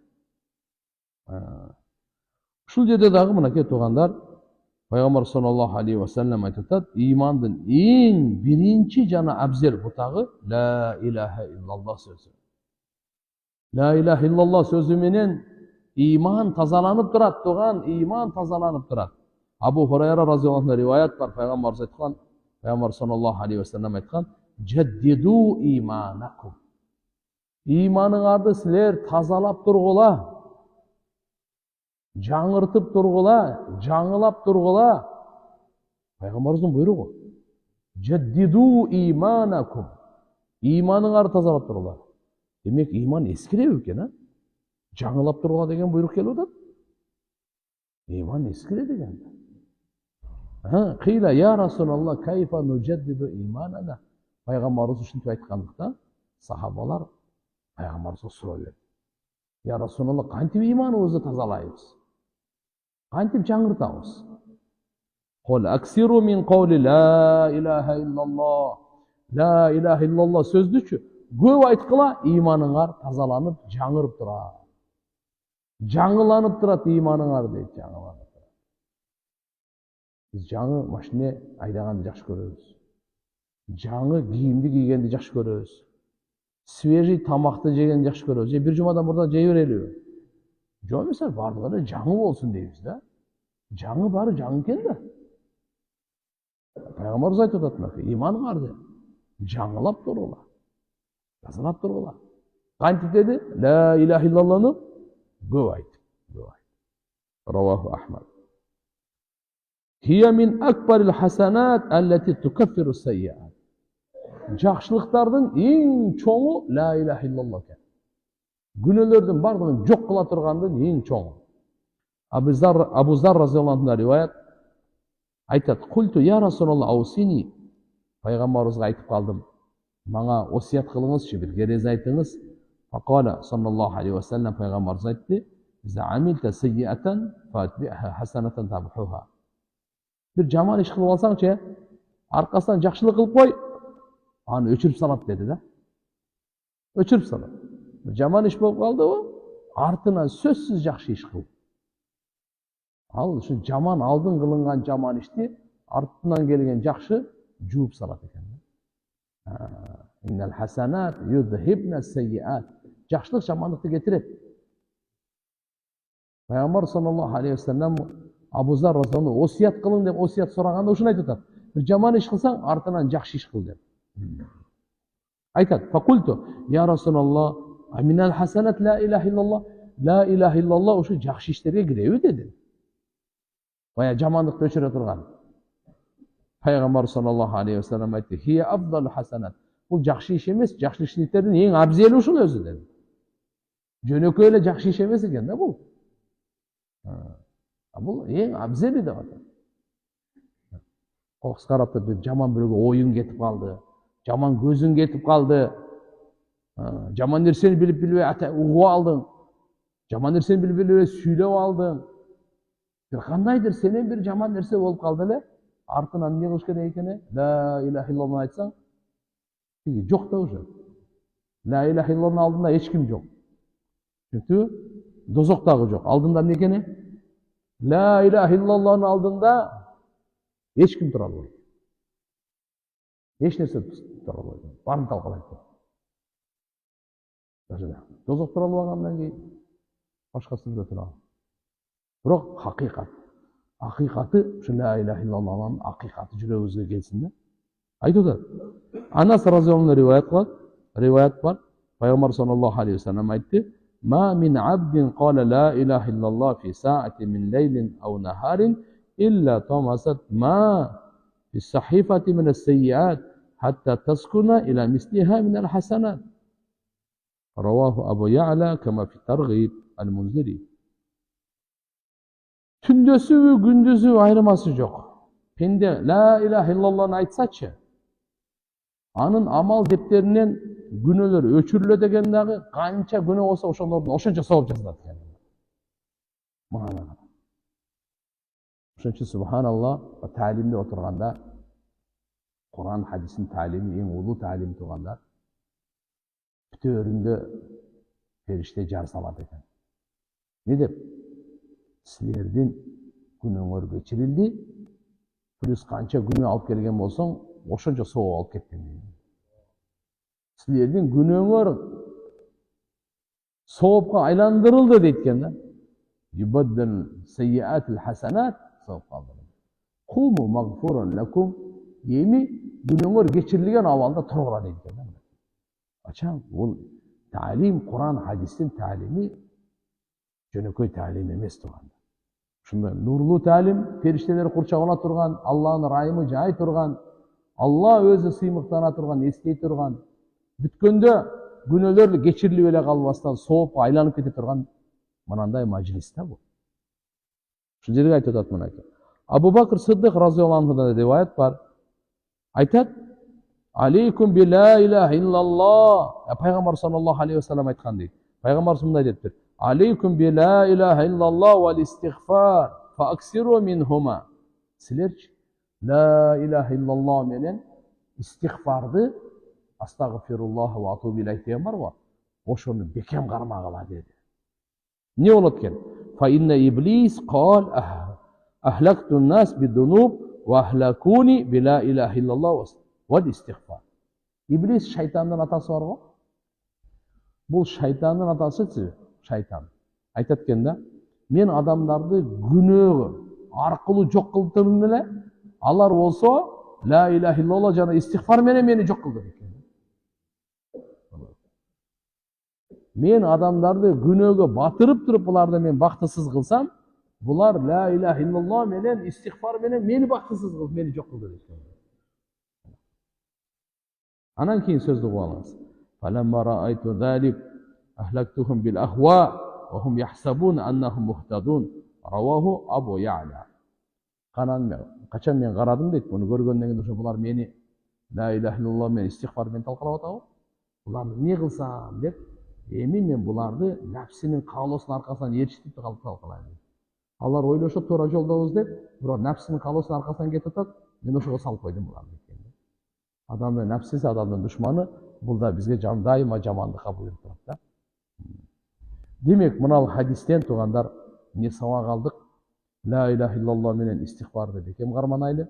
Ушул жерде дагы мынакей туугандар, Пайгамбар саллаллаху алейхи ва саллям айтат, имандын эң биринчи жана абзел бутагы ла илаха иллаллах сөзү. Ла илаха иллаллах сөзү менен иман тазаланып турат, туган, иман тазаланып турат. Абу Хурайра разияллаху анху риваят бар, Пайгамбарыбыз айткан, Пайгамбар саллаллаху алейхи ва саллям айткан, «Жаддиду иманакум». Иманыңарды силер тазалап тургула, жаңыртып тургула, жаңылап тургула. Пайгамбарыбыздын буйругу. «Жаддиду иманакум». Иманыңарды тазалап тургула. Демек, иман эскиреб экен, а? Жаңылап тургула деген буйрук келип атат. Иман эскире деген. Кыйла я Расулаллах, кайфа нуджаддиду иманана. Пайгамбарыбыз ушинтип айткандыктан сахабалар Пайгамбарыбызга суроо берди. Я Расулаллах, кантип иманыбызды тазалайбыз? Кантип жаңыртабыз? Кол аксиру мин каули ла илаха иллаллах. Ла илаха иллаллах сөздүчү көп айткыла, иманыңар тазаланып, жаңырып турат. Жаңыланып турат иманыңар дейт, жаңыланып турат. Биз жаңы машина айдаганды жакшы көрөбүз. Жаңы кийимди кийгенди жакшы көрөбүз. Свежий тамакты жегенди жакшы көрөбүз. Бир жумадан мурда жей берелиби? Жок эмес, бардыгы эле жаңы болсун дейбиз да. Жаңы баары жаңы экен да. Пайгамбарыбыз айтып атат, иманыңарды жаңылап тургула. Тазалап тургула. Кантип деди? Ла илаха иллаллахны көп айт. Раваху Ахмад. Хия мин акбарил хасанат аллати тукаффиру сайyiat. Жакшылыктардын эң чоңу ла илаха иллаллах экен. Күнөөлөрдүн бардыгын жок кыла тургандын эң чоңу. Абу Зар разияллаху анху риваят айтат, культу я Расулаллах аусини. Пайгамбарыбызга айтып калдым, мага осият кылыңызчы, бир керез айтыңыз. Факала саллаллаху алейхи ва саллям, пайгамбарыбыз айтты, "За амилта сайyiatan фатбиха хасанатан табхуха." Бир жаман иш кылып алсаңчы, аркасынан жакшылык кылып кой, аны өчүрүп салат деди да. Өчүрүп салат. Бир жаман иш болуп калдыбы, артынан сөзсүз жакшы иш кыл. Ал ушу жаман алдын кылынган жаман ишти артынан келген жакшы жууп салат экен. Innal hasanat yudhibna sayyiat. Жакшылык жамандыкты кетирет. Пайгамбар саллаллаху алейхи ва саллям Абу Зар разияллаху осият кылың деп осият сураганда ушуну айтып атат. Бир жаман иш кылсаң, артынан жакшы иш кыл деп. Айтат, факульту я Расулаллах, аминал хасанат ла илаха иллаллах. Ла илаха иллаллах ушу жакшы иштерге киреби деди. Бая жамандыкты өчүрө турган. Пайгамбар саллаллаху алейхи ва саллям айтты, хия афдалу хасанат. Бул жакшы иш эмес, жакшы иштердин эң абзели ушул өзү деди. Жөнөкөй эле жакшы иш эмес экен да бул. Бул эң абзели деп атат. Кокс карап туруп жаман бирөөгө оюң кетип калды, жаман көзүң кетип калды, жаман нерсени билип билбей угуп алдың, жаман нерсени билип билбей сүйлөп алдың. Бир кандайдыр сенен бир жаман нерсе болуп калды эле, артынан эмне кылыш керек экени? Ла илаха иллаллах айтсаң, жок да уже. Ла илаха иллаллахтын алдында эч ким жок. Чүнкү дозоктагы жок. Алдында эмне экени? Ла илаха иллаллахтын алдында эч ким тура албайт. Эч нерсе тура албайт. Баарын талкалайт. Дозок тура албагандан кийин башкасы да тура. Бирок хакыйкат. Акыйкаты ушу ла илаха иллаллахтын акыйкаты жүрөгүбүзгө келсин да. Айтып атат. Анас разияллаху анху риваят бар. Пайгамбар саллаллаху алейхи ва саллям айтты, "Ма мин абдин qala la ilaha illallah fi sa'atin min laylin aw naharin illa tamasat ma bis-sahifati minas-sayyi'at hatta taskuna ila misliha minal hasanat. Rawahu Abu Ya'la kama fi Targhib al-Munziri. Tündösü ve gündüzü ayrıması yok. Pende la ilahe illallah'ını aytsaçı, anın amal defterinden günölөр öçürülö degендagi kança günö bolsa ошолордун ошончо сабап жазылат экен. Ошон үчүн субханаллах таалимде отурганда, Кур'ан хадистин таалими эң улуу таалим турганда бүтөөрүндө периште жар салат экен. Не деп? Силердин күнөөңөр кечирилди, плюс канча күнөө алып келген болсоң, ошончо соо алып кеттим. Силердин күнөөңөр соопко айландырылды дейт экен да. Юбаддал сайyiatil hasanat Куму магфуран лакум. Эми күнөөңөр кечирилген абалда тургула дейт экен да. Ачам, бул таалим, Кур'ан хадистин таалими жөнөкөй таалим эмес турган. Ушундай нурлуу таалим, периштелер курчагына турган, Аллахтын райымы жай турган, Аллах өзү сыймыктана турган, эстей турган, бүткөндө күнөөлөр кечирилип эле калбастан соопко айланып кете турган мынандай мажлис да бул. Ушул жерге айтып атат мына. Абу Бакр Сыддык разыйаллаху анхудан риваят бар. Айтат: "Алейкум би ла илаха иллаллах." Пайгамбар саллаллаху алейхи ва саллям айткан дейт. Пайгамбар мындай дептир: "Алейкум би ла илаха иллаллах вал истигфар, фа аксиру минхума." Силерчи ла илаха иллаллах менен истигфарды, астагфируллах ва атубу илейх деген бар го, ошону бекем кармагыла деди. Не болот экен? Фа инна иблис кал ахлакту нас бидунуб ва ахлакуни би ла илаха иллаллах вал истигфар. Иблис шайтандын атасы бар го. Бул шайтандын атасы, шайтан. Айтат экен да, мен адамдарды күнөөгө аркылуу жок кылдым эле, алар болсо ла илаха иллаллах жана истигфар менен мени жок кылды экен. Мен адамдарды күнөөгө батырып туруп буларды мен бактысыз кылсам, булар ла илаха иллаллах менен истигфар менен мени бактысыз кылып, мени жок кылды экен. Анан кийин сөздү угуп алыңыз. Falamma ra'aytu zalik ahlaktuhum bil ahwa wa hum yahsabun annahum muhtadun. Rawahu Abu Ya'la. Качан мен карадым дейт, буну көргөндөн кийин ошо булар мени ла илаха иллаллах менен истигфар менен талкалап атабы. Буларды эмне кылсам деп, эми мен буларды нафсинин каалоосунун аркасынан ээрчитип талкалайм. Алар ойлошот туура жолдобуз деп, бирок нафсинин каалоосунун аркасынан кетип атат, мен ошого салып койдум буларды экен. Адамдын нафсиси адамдын душманы, бул да бизге дайыма жамандыкка буйруп турат да. Демек, мына хадистен туугандар эмне сабак алдык? Ла илаха иллаллах менен истигфарды бекем карманайлы.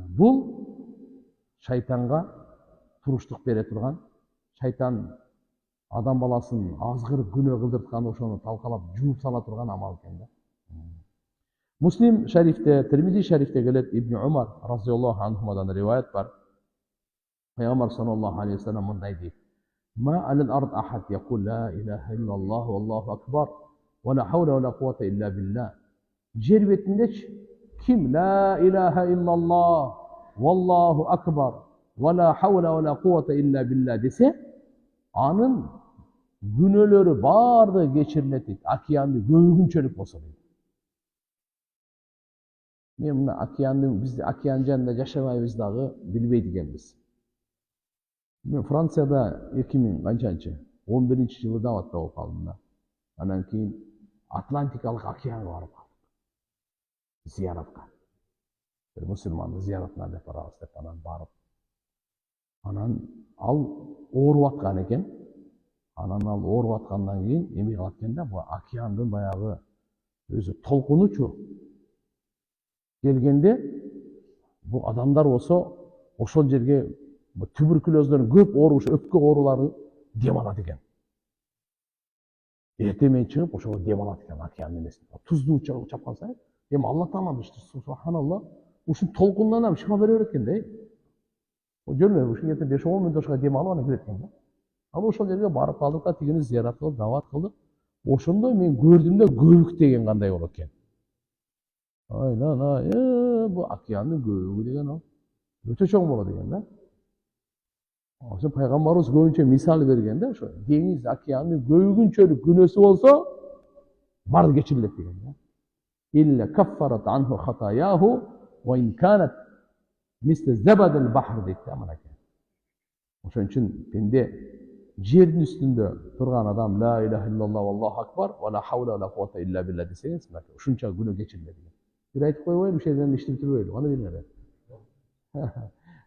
Бул шайтанга туруштук бере турган, шайтан адам баласын азгыр күнөө кылдырткан, ошону талкалап жууп сала турган амал экен да. Муслим шарифте, Тирмизи шарифте келет, Ибн Умар разыйаллаху анхумадан риваят бар. Пайгамбар саллаллаху алейхи ва саллям мындай дейт: "Ма алал ард ахад якул ла илаха иллаллах валлаху акбар ва ла хаула ва ла куввата илля билlah." Жер бетиндечи ким ла илаха иллаллах валлаху акбар ва ла хаула ва ла куввата илля билlah десе, анын күнөөлөрү баардыгы кечирилет дейт, океанды көбүнчөлүк болсо дейт. Мен мына океандын, биз океан жанында жашабайбыз дагы, билбейт экенбиз. Мен Францияда 2000 канчанчы 11-жылы даватта болуп калдым да. Анан кийин Атлантикалык океанга барып калдык. Зияратка. Бир мусулманды зияратына деп барабыз деп анан барып. Анан ал ооруп аткан экен. Анан ал ооруп аткандан кийин эме кылат экен да, бул океандын баягы өзү толкунучу келгенде, бул адамдар болсо ошол жерге туберкулезден көп ооруш, өпкө оорулары дем алат экен. Эртемен чыгып ошого дем алат экен океандын эмесин. Туздуу чапкан сайын, эми Алла таалам субханаллах, ушун толкундан ham шифа бере берет экен да. Жөнөкөй ушул жерде 5-10 мүнөтчө дем алып анан кетет экен да. Ал ошол жерге барып калдык да, тигини зыярат кылып, дават кылдык. Ошондо мен көрдүм да көбүк деген кандай болот экен. Айлана, bu океандын көбүгү деген ал өтө чоң болот экен да. Ошо пайгамбарыбыз көбүнчө мисал берген да, ошо деңиз, океандын көбүгүнчөлүк күнөөсү болсо баары кечирилет деген да. Илля каффарат анху хатаяху ва ин канат мисли забадил бахр дейт да мынакей. Ошон үчүн пенде жердин үстүндө турган адам ла иляха иллаллах валлаху акбар ва ла хавла ва ла куввата илля билля десеңиз, ушунча күнөө кечирилет экен. Бир айтып койбойлу, ушул жерден иштеп турбойлу. Аны билиңер.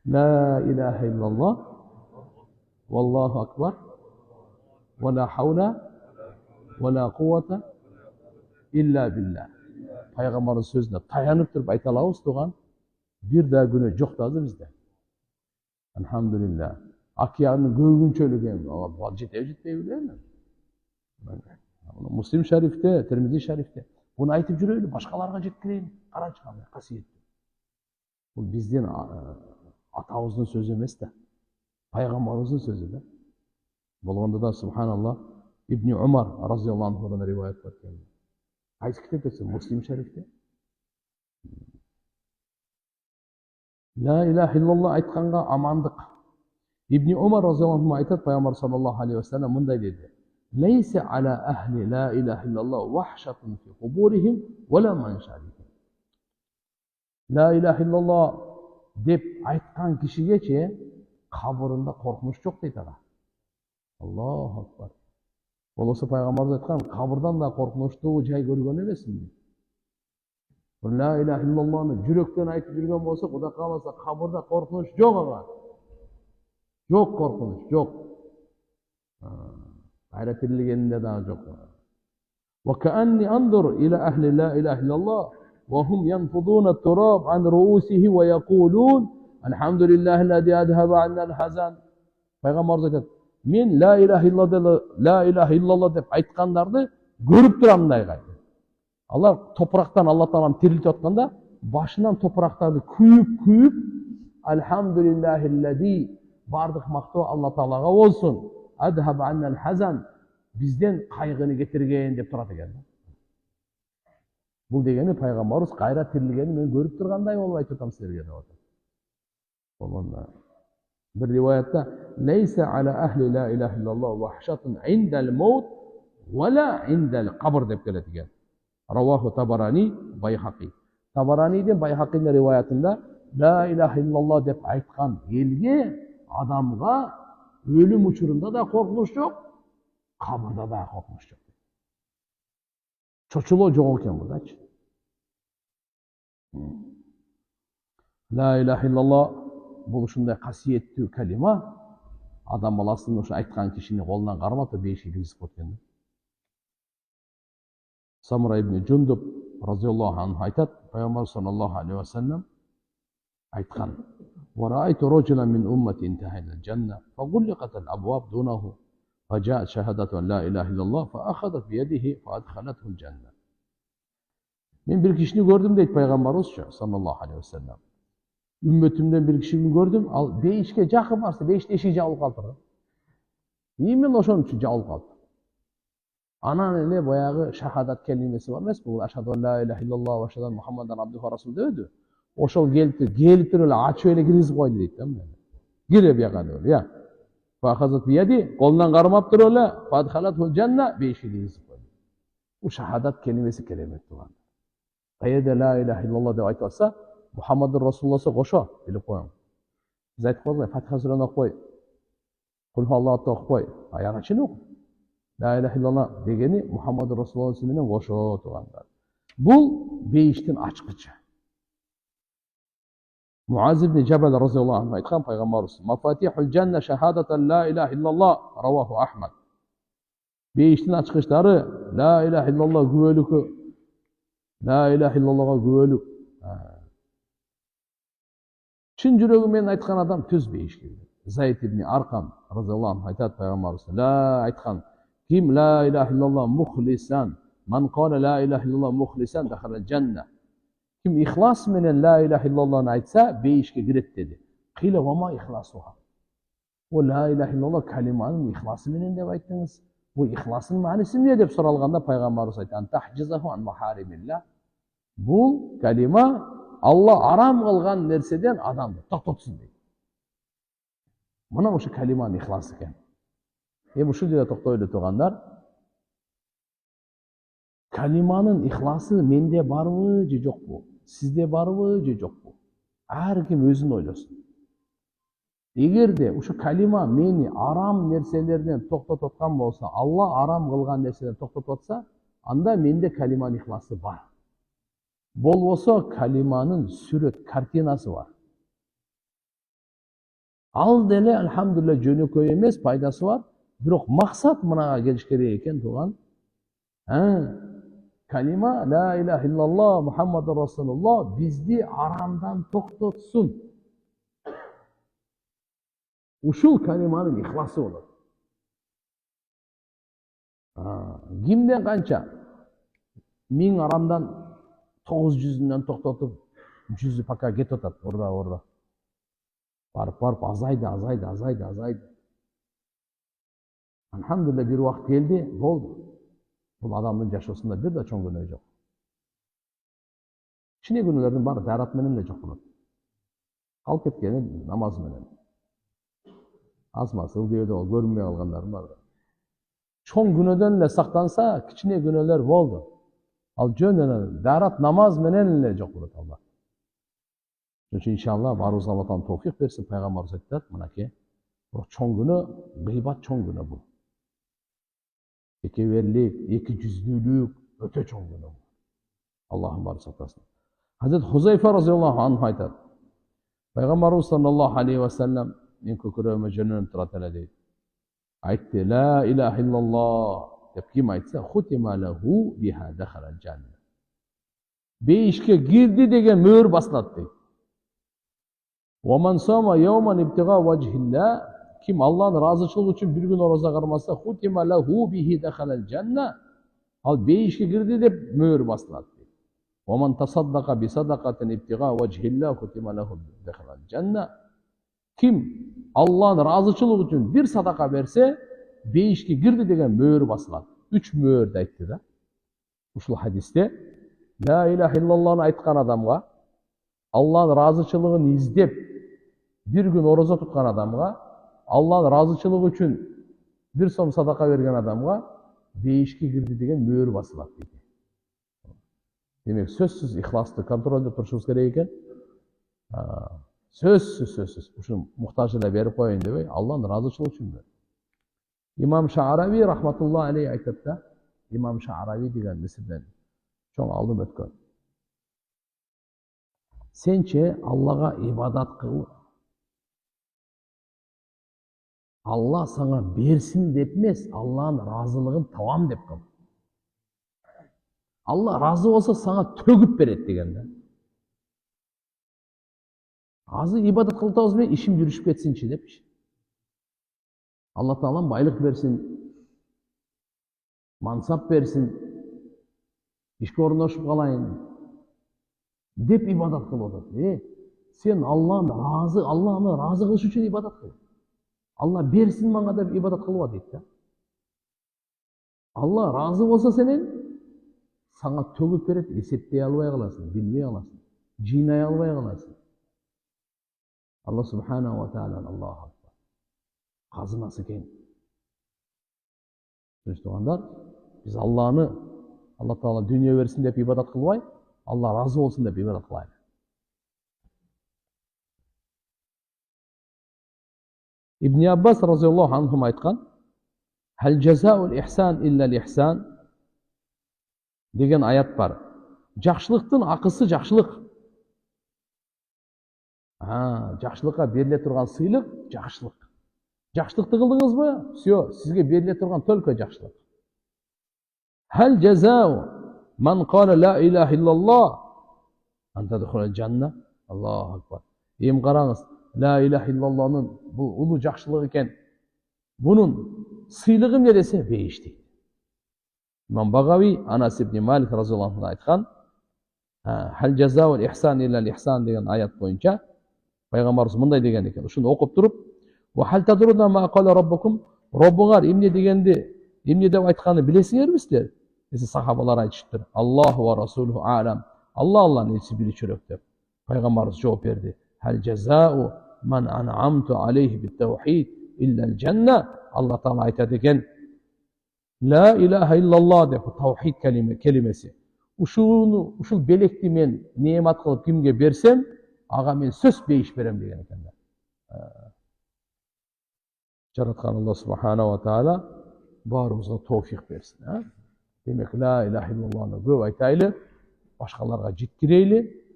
لا إله إلا الله والله أكبر ولا حول ولا قوة إلا بالله. Peygamberin sözüne tayanıp durup ayta alabыз туган bir daha günü жоқ da bizde. Elhamdülillah. Океандын көбүнчөлүгү жетпей билем. Муслим шарифте, Тирмизи шарифте. Буну айтып жүрөйлү, башкаларга жеткирейин. Карачы кандай касиеттүү. Бул биздин атабыздын сөзү эмес да. Пайгамбарыбыздын сөзү да. Болгондо да субханаллах Ибн Умар разияллаху анхудан риваят бар экен. Кайсы китепте? Муслим шарифте. La ilahe illallah aytқанға амандық. Ибн Умар разияллаху анху айтат, пайгамбар саллаллаху алейхи ва саллям мындай деди: "Лейса аля ахли ла ilahe illallah вахшатун фи кубурихим вала маншарихим." La ilahe illallah деп айтқан кишигече кабырында коркунуч жок дейт ага. Аллаху акбар. Болосо пайгамбарыбыз айткан, кабырдан да коркунучтуу жай көргөн эмесмин. La ilahe illallah'ны жүрөктөн айтып жүргөн болсо, Кудай кааласа кабырда коркунуч жок ага. Жок коркунуч, жок. Кайра тирилгенинде дагы жок. Wa ka'anni anzur ila ahli la ilaha illallah wa hum yanfuduna at-turab an ru'usihim wa yaqulun alhamdulillahi alladhi adhaba 'anna al-hazan. Пайгамбар айтат, мен la ilahe illallah деп айткандарды көрүп турам мындайга. Алар топырақтан Алла Таалам тирилтип атканда, башынан топырактарды күйүп, Алхамдулиллахиллади, бардык мактоо Алла Таалага болсун. Адхаб аннал хазан, бизден кайгыны кетирген деп турат экен. Бул дегени пайгамбарыбыз кайра тирилгенин мен көрүп тургандай болуп айтып атам силерге деп атат. Болгондо bir rivayette leysa ala ahli la ilahe illallah vahşatun indel maut ve la indel kabr deb kelет ekan. Ravahu Tabarani Bayhaqi. Tabarani'nin Bayhaqi'nin rivayetinde La ilahe illallah dep aytkan elge, adamga ölüm uçurunda da korkmuş yok, kabırda da korkmuş yok. Çoçulu yok eken burada. La ilahe illallah buluşunda kasiyetli kelima, adam balasının şu aytkan kişinin kolundan karmatı beşi rizk otken. Samura ibn Jundub razıyallahu anh aytat, Peygamber sallallahu aleyhi ve sellem aytkan. وَرَأَيْتُ رَجُلًا مِنْ أُمَّةِ انْتَهَى إِلَى الْجَنَّةِ فَغُلِّقَتِ الْأَبْوَابُ دُونَهُ فَجَاءَتْ شَهَادَةُ أَنْ لَا إِلَهَ إِلَّا اللّٰهِ فَأَخَذَتْ بِيَدِهِ فَأَدْخَلَتْهُ الْجَنَّةِ. Men bir kişini gördüm deyip Peygamberimiz sallallahu aleyhi ve sellem. Ümmetimden bir kişini gördüm, al beşike jakı varsa beş eşiği jabılıp kaldı. Emin oşon üçün jabılıp kaldı. Anan ele bayağı şahadat kelimesi var emas bu? Aşhadu en la ilahe illallah ve aşhadu enne Muhammeden abduhu ve rasul dedi. Oşol gelip öyle açıp öyle girip koydu deyip değil mi? Gire bir yakada öyle ya. Fakazat biyedi, kolundan karmap dur öyle. Fadhalatul cennet, beşiği girip koydu. Bu şahadat kelimesi kelimet duran. Kayede la ilahe illallah de aytılsa, Muhammedur Resulullah'sa koşa, bilip koyun. Biz aytıp koyalım, Fatiha Sura'nı koy. Kulhu Allah'ta koy. Ayağın için oku. La ilahe illallah degeni Muhammedur Resulullah isminin koşa tuğanlar. Bu beşikten açıkça. Muaz ibn Cebel razıyallahu anh aytkan Peygamberimiz Mafatihul cenne şehadeten la ilahe illallah ravahu Ahmed. Beşikten açıkçaları la ilahe illallah güvölükü la ilahe illallah'a güvölük. Çin jürögümen aytkan adam tüz beşik gibi. Zayd ibn Arkam razıyallahu anh aytat Peygamberimiz la aytkan kim la ilahe illallah muhlisan man kâle la ilahe illallah muhlisan dakhala cennet. Kim ihlas menen la ilahe illallah'ını aytsa beşike giret dedi. Qila ve ma ihlasuha. O la ilahe illallah kalimanın ihlası menen dep ayttınız. Bu ihlasın manisi ne dep soralganda Peygamberimiz aytkan tahcizahu an maharimillah. Bu kalima Алла арам кылган нерседен адамды токтотсун дейт. Мына ушу калиманын ихласы экен. Эми ушул жерде токтой эле тургандар, калиманын ихласы менде барбы же жокпу? Сизде барбы же жокпу? Ар ким өзүн ойлосун. Эгерде ушу калима мени арам нерселерден токтотуп аткан болсо, Алла арам кылган нерседен токтотуп атса, анда менде калиманын ихласы бар. Болбосо калиманын сүрөт, картинасы бар. Ал деле алхамдулилlah жөнөкөй эмес, пайдасы бар. Бирок максат мынага келиш керек экен туган. Калима ла илаха иллаллах Мухаммаду Расулуллах бизди арамдан токтотсун. Ушул калиманын ихласы болот. Кимден канча 1000 арамдан 900-дөн токтотуп 100 пока кетип атат орда. Барып азайды. Алхамдулилlah бир убакыт келди, болду. Бул адамдын жашоосунда бир да чоң күнөө жок. Кичине күнөөлөрдүн баары даарат менен эле жок болот. Калып кеткени намаз менен. Азмасы ылдыйда көрүнбөй калгандары бар. Чоң күнөөдөн эле сактанса, кичине күнөөлөр болду. Ал жөн эле даарат намаз менен эле жок болот Алла. Ошон иншалла баарыбызга Алла таала товфик берсин. Пайгамбарыбыз айтат, мынакей, чоң күнөө, гыйбат чоң күнөө бул. Текеберлик, эки жүздүүлүк өтө чоң күнөө. Аллахым баары сактасын. Hazret Huzayfa radıyallahu anh aytат. Пайгамбарыбыз саллаллаху алейхи ва саллям мен көкөрөмө жөнөнүп турат эле дейт. Айтты, ла илаха иллаллах деп ким айтса, хутима лаху биха дахала жанна. Бейишке кирди деген мөөр басылат дейт. Ва ман сама яуман ибтига вajhillah, ким Алланын ыраазычылыгы үчүн бир күн ораза кармаса, хутима лаху бихи дахала жанна, ал бейишке кирди деп мөөр басылат. ومن تصدق بصدقة ابتغاء وجه الله ختم له دخل الجنة. Kim Allah'ın razıçılığı için bir sadaka verse, beyişke girdi деген möөр basılat. 3 möör de aytты da. Uşul hadiste La ilahe illallah'ını aytkan adamga, Allah'ın razıçılığını izdep bir gün oruza tutkan adamga, Allah'ın razıçılığı için bir som sadaka vergen adamga beyişke girdi деген möör basılat deydi. Demek sözsüz ihlasты kontrolde turuşumuz gerek eкен. Sözsüz. Uşun muhtaçıyla verip koyun debey, Allah'ın razıçılığı için ver. İmam Şa'ravi rahmetullahi aleyhi aytат da, İmam Şa'ravi degen misilden çoğun aldım ötkön. Sençe Allah'a ibadat kıl. Allah sana bersin depmez, Allah'ın razılığın tavam dep kıl. Allah razı olsa sana tөгүп берет дегенде. Азыр ибадат кылтабыз менен ишим жүрүшүп кетсинчи депчи. Алла Таалам байлык берсин, мансап берсин, ишке орношуп калайын деп ибадат кылып атат. Сен Алланы разы кылыш үчүн ибадат кыл. Алла берсин мага деп ибадат кылып дейт да. Allah razı olsa senin, sana tөгүп берет, эсептей албай каласың, билбей каласың, жыйнай албай каласың. Allah subhanahu wa ta'ala Allahu akbar. Казынасы кең. Тугандар, биз Алланы, Алла Таала дүние берсин деп ибадат кылбай, Алла разы болсун деп ибадат кылайлы. İbn Abbas razıyallahu anhum aytkan, "Hal jazaa'ul ihsan illa'l ihsan" деген аят бар. Жакшылыктын акысы жакшылык. Жакшылыкка бериле турган сыйлык жакшылык. Жакшылыкты кылдыңызбы? Всё, сизге бериле турган только жакшылык. Hal jazaa'u man qala la ilaha illallah anta dukhulul janna. Allahu akbar. Эми караңыз, la ilaha illallah'нын бул улуу жакшылык экен. Bunun сыйлыгы эмне десе, бейиш дейт. İmam Bagavi, Anas ibn Malik razıyallahu anh aytkan, hal jazaa'ul ihsan illa'l ihsan деген ayat boyunca Peygamberimiz mындай деген ekan. Ушуну окуп туруп, "Wa hal tadruna ma qala rabbukum?" Robbuңар эмне дегенди, эмне деп айтканын билесиңерби силер? Десе сахабалар айтышыптыр. Аллаху ва расулуху а'lam. Алла Алланын элчиси билүүчүрөөк деп. Peygamberimiz cevap verdi. Hel ceza'u men an'amtu aleyhi bit tevhid illel cennet. Allah Teala aytadi eken, La ilahe illallah dep tavhid kelimesi. Uşul belekti men nemat kılıp kimge bersem, aga men söz beyiş berem degen ekenler. Jaratkan Allah subhanahu wa ta'ala barımızga tawfik bersin. Demek la ilahe illallah'ını köp aytaylı, başkalarga jitkireyli.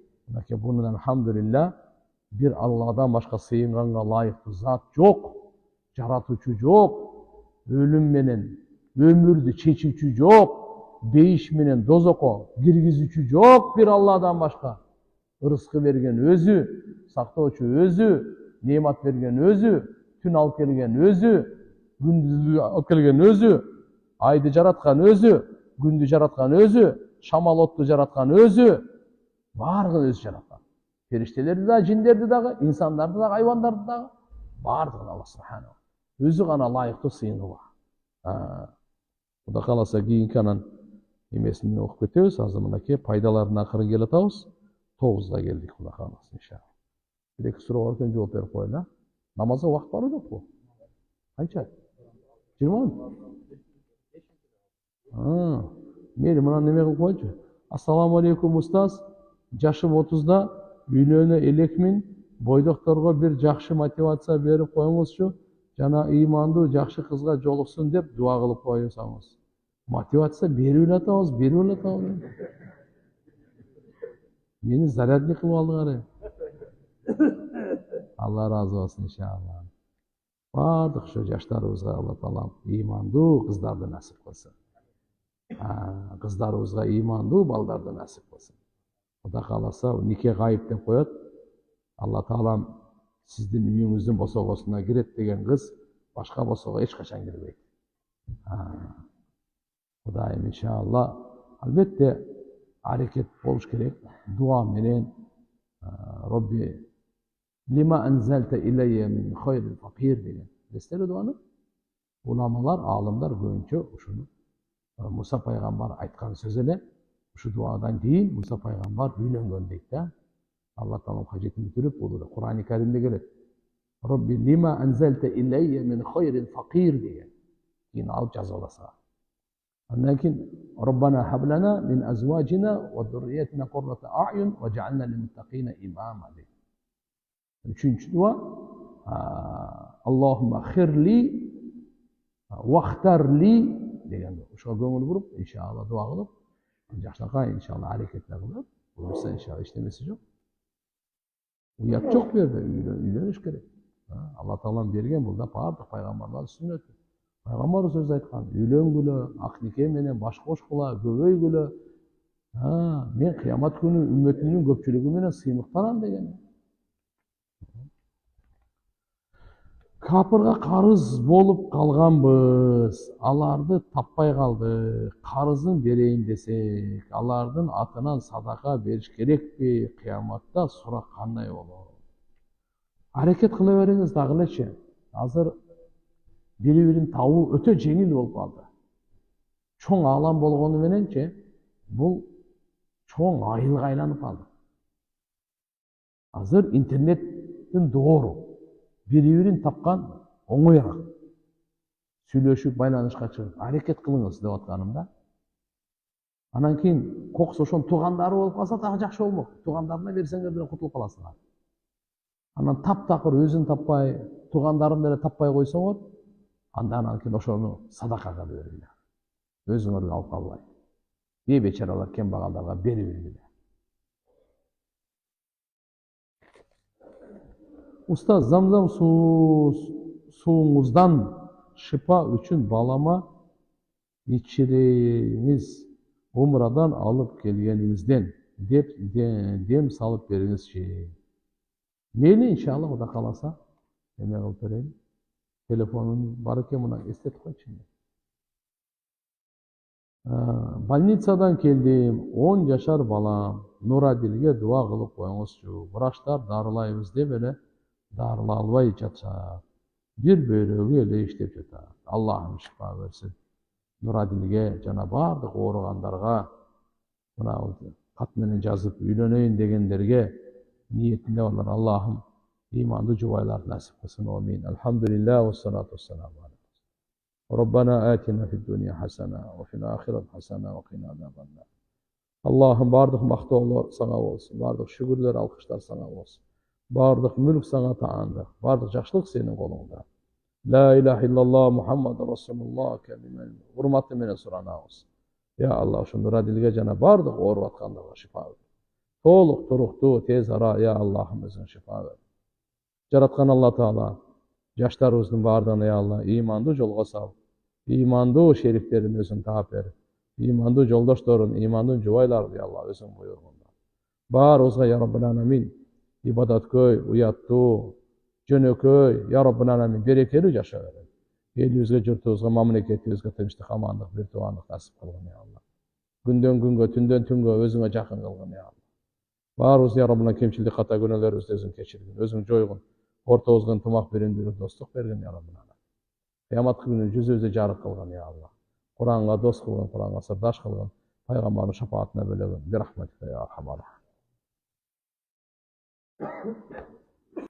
Bunun elhamdülillah bir Allah'dan başka sığınganга layıklı zat yok, jaratıcı yok, ölüm menen ömürdü çeçici yok, beyiş menen dozoko girgizici yok bir Allah'dan başka. Rızkı vergen özü, saktauçu özü, nemat vergen özü, tün alıp kelgen özü, gündüzü alıp kelgen özü, aydı jaratkan özü, gündü jaratkan özü, şamal ottu jaratkan özü, barıgın özü jaratkan. Periştelerdi da, jinlerdi da, insanlardı da, hayvanlardı da, barıgın Allah subhanahu. Özü gana layıklı sıyınıva. Kuda kalasa keyinki anan emesini okup ketebиz, azamındaki paydalarına akırı gel atabız. 9'da geldik kuda kalasa inşallah. Bir iki soru varken cevap verip koyla. Namaza vakt var yok bu? Kaçar? 20 mı? Meri bana neme kılıp koycu. Assalamu alaikum ustaz. Yaşım 30'da үйлөнө элекмин. Бойдокторго bir жакшы мотивация берип коюңузчу. Жана ыймандуу жакшы кызга жолуксун деп дуа кылып коюңуз. Мотивация берип элатабыз. Meni зарядник кылып алдыңар. Allah razı olsun inşallah. Bardıq şu yaşlarımızga Allah Taala iymandуу kızlardı nasip kılsın. Kızlarımızga iymandуу baldardı nasip kılsın. Kuda kalasa nike gayip dep koyat. Allah Taala sizdin uyuңuzdun bosogosuna giret degen kız başka bosoga hiç kaçan girmeydi. Kudayım inşallah. Albatta hareket boluş gerek. Dua menen Rabbi lima enzelte ileyye min hayril fakir degen. Destere duanı. Ulamalar, alimler boyunca uşunu Musa Peygamber aytkan söz ele. Şu duadan keyin Musa Peygamber üylөнгөн deyt da. Allah Teala hajetini bitirip olur. Kur'an-ı Kerim'de gelir. Rabbi lima enzelte ileyye min hayril fakir degen. Yine alıp yazılasa. Lakin Rabbana hablana min azvacina ve zurriyetina kurrata a'yun ve cealna lilmuttaqina imama degen. Üçüncü dua Allahumma khirli vahtarli degen. Uşa göңүл burup inşallah dua kılıp jaşlaka inşallah hareketler kılıp bulursa inşallah işlemesi yok. Uyat çok bir yerde üyleniş gerek. Allah Teala'nın bergen burada bardıq paygambarlar sünneti. Paygambar söz aytkan, üylөнгүлө, aknike menen baş koşkula, göböygүlө. Men kıyamat günü ümmetimnin köpçülügü menen sыймыктанам degen. Kapırga karız bolup kalganbız. Alardı tappay kaldı. Karızın bereyin desek, alardın atынан sadaka beriş gerekpi? Kıyamatta surak kanday olur. Hareket kılıveriniz dağıleçe. Hazır biri-birin tavuğu öte jеңил bolup kaldı. Çoğun alan bolgonu menençe, bu çoğun ayılık aylanıp kaldı. Hazır internetin doğru. Biri-birin tapkan oңоyrak. Сүйлөшүп байланышка чыгып, аракет кылыңыз деп атканымда. Анан кийин кокус ошонун туугандары болуп калса дагы жакшы болмок. Туугандарына берсеңер деле кутулуп каласыңар. Анан таптакыр өзүн таппай, туугандарын деле таппай койсоңор, андан кийин ошону садакага бериңер. Өзүңөргө алып калбай. Бейбечаралар, кембагалдарга берип бергиле. Usta zamzam suğunuzdan şifa üçün balama içiriniz umradan alıp gelgenimizden dem salıp veriniz şey. Meyli inşallah o da kalasa demek alıp vereyim. Telefonun barıken buna estet koy şimdi. Больницадан келдим, 10 жашар балам, Нурадилге дуа кылып коюңузчу. Врачтар дарылайбыз деп эле darıla alбай жатышат. Bir böйрөгү эле иштеп жатат. Аллахым шифа берсин. Нурадилге жана бардык ооругандарга мына кат менен жазып үйлөнөйүн дегендерге niyetinde olanlar Allah'ım imanlı cuvaylar nasip kılsın. Amin. Elhamdülillah ve salatu vesselamu aleyhi. Rabbena atina fid dünya hasana ve fil ahiret hasana ve qina azabannar. Allah'ım bardık maqtoğlar sana olsun. Bardık şükürler, alkışlar sana olsun. Bardık mülk sana taandır. Bardık yaxşılıq senin kolunda. La ilahe illallah Muhammed Resulullah kelimenin hurmatı mene surana olsun. Ya Allah şunu radilge cana bardık orvatkanlığa şifa ver. Toluq turuqtu tez ara ya Allah'ım özün şifa ver. Jaratkan Allah Teala yaşlarımızın vardığını ya Allah imandı jolga sal. İmandı şeriflerin özün taap ver. İmandı joldaşların, imandı juvaylar ya Allah özün buyurgunda. Bar ozga ya Rabbil Alamin. İbadat köy, uyattu, jönököy ya Rabbil Alamin berekeli yaşa ver. Elibizge, jurtubuzga, mamleketibizge tinchlik, amanlyk, birtuganlyk nasip kılgın ya Allah. Günden günge, tünden tünge özüňe jakyn kılgın ya Allah. Barybız ya Rabbina kemçilik, hata günahlarybızdy özüň keçirgin, özüň joýgun. Ortabızga yntymak birindilik, dostluk bergin ya Rabbina. Kıyamat günü yüzübizde jarık kılgın ya Allah. Kur'an'a dost kılgın, Kur'an'a sırdaş kılgın. Peygamberin şefaatine bölegin. Bir rahmetle ya Erhamer Rahim.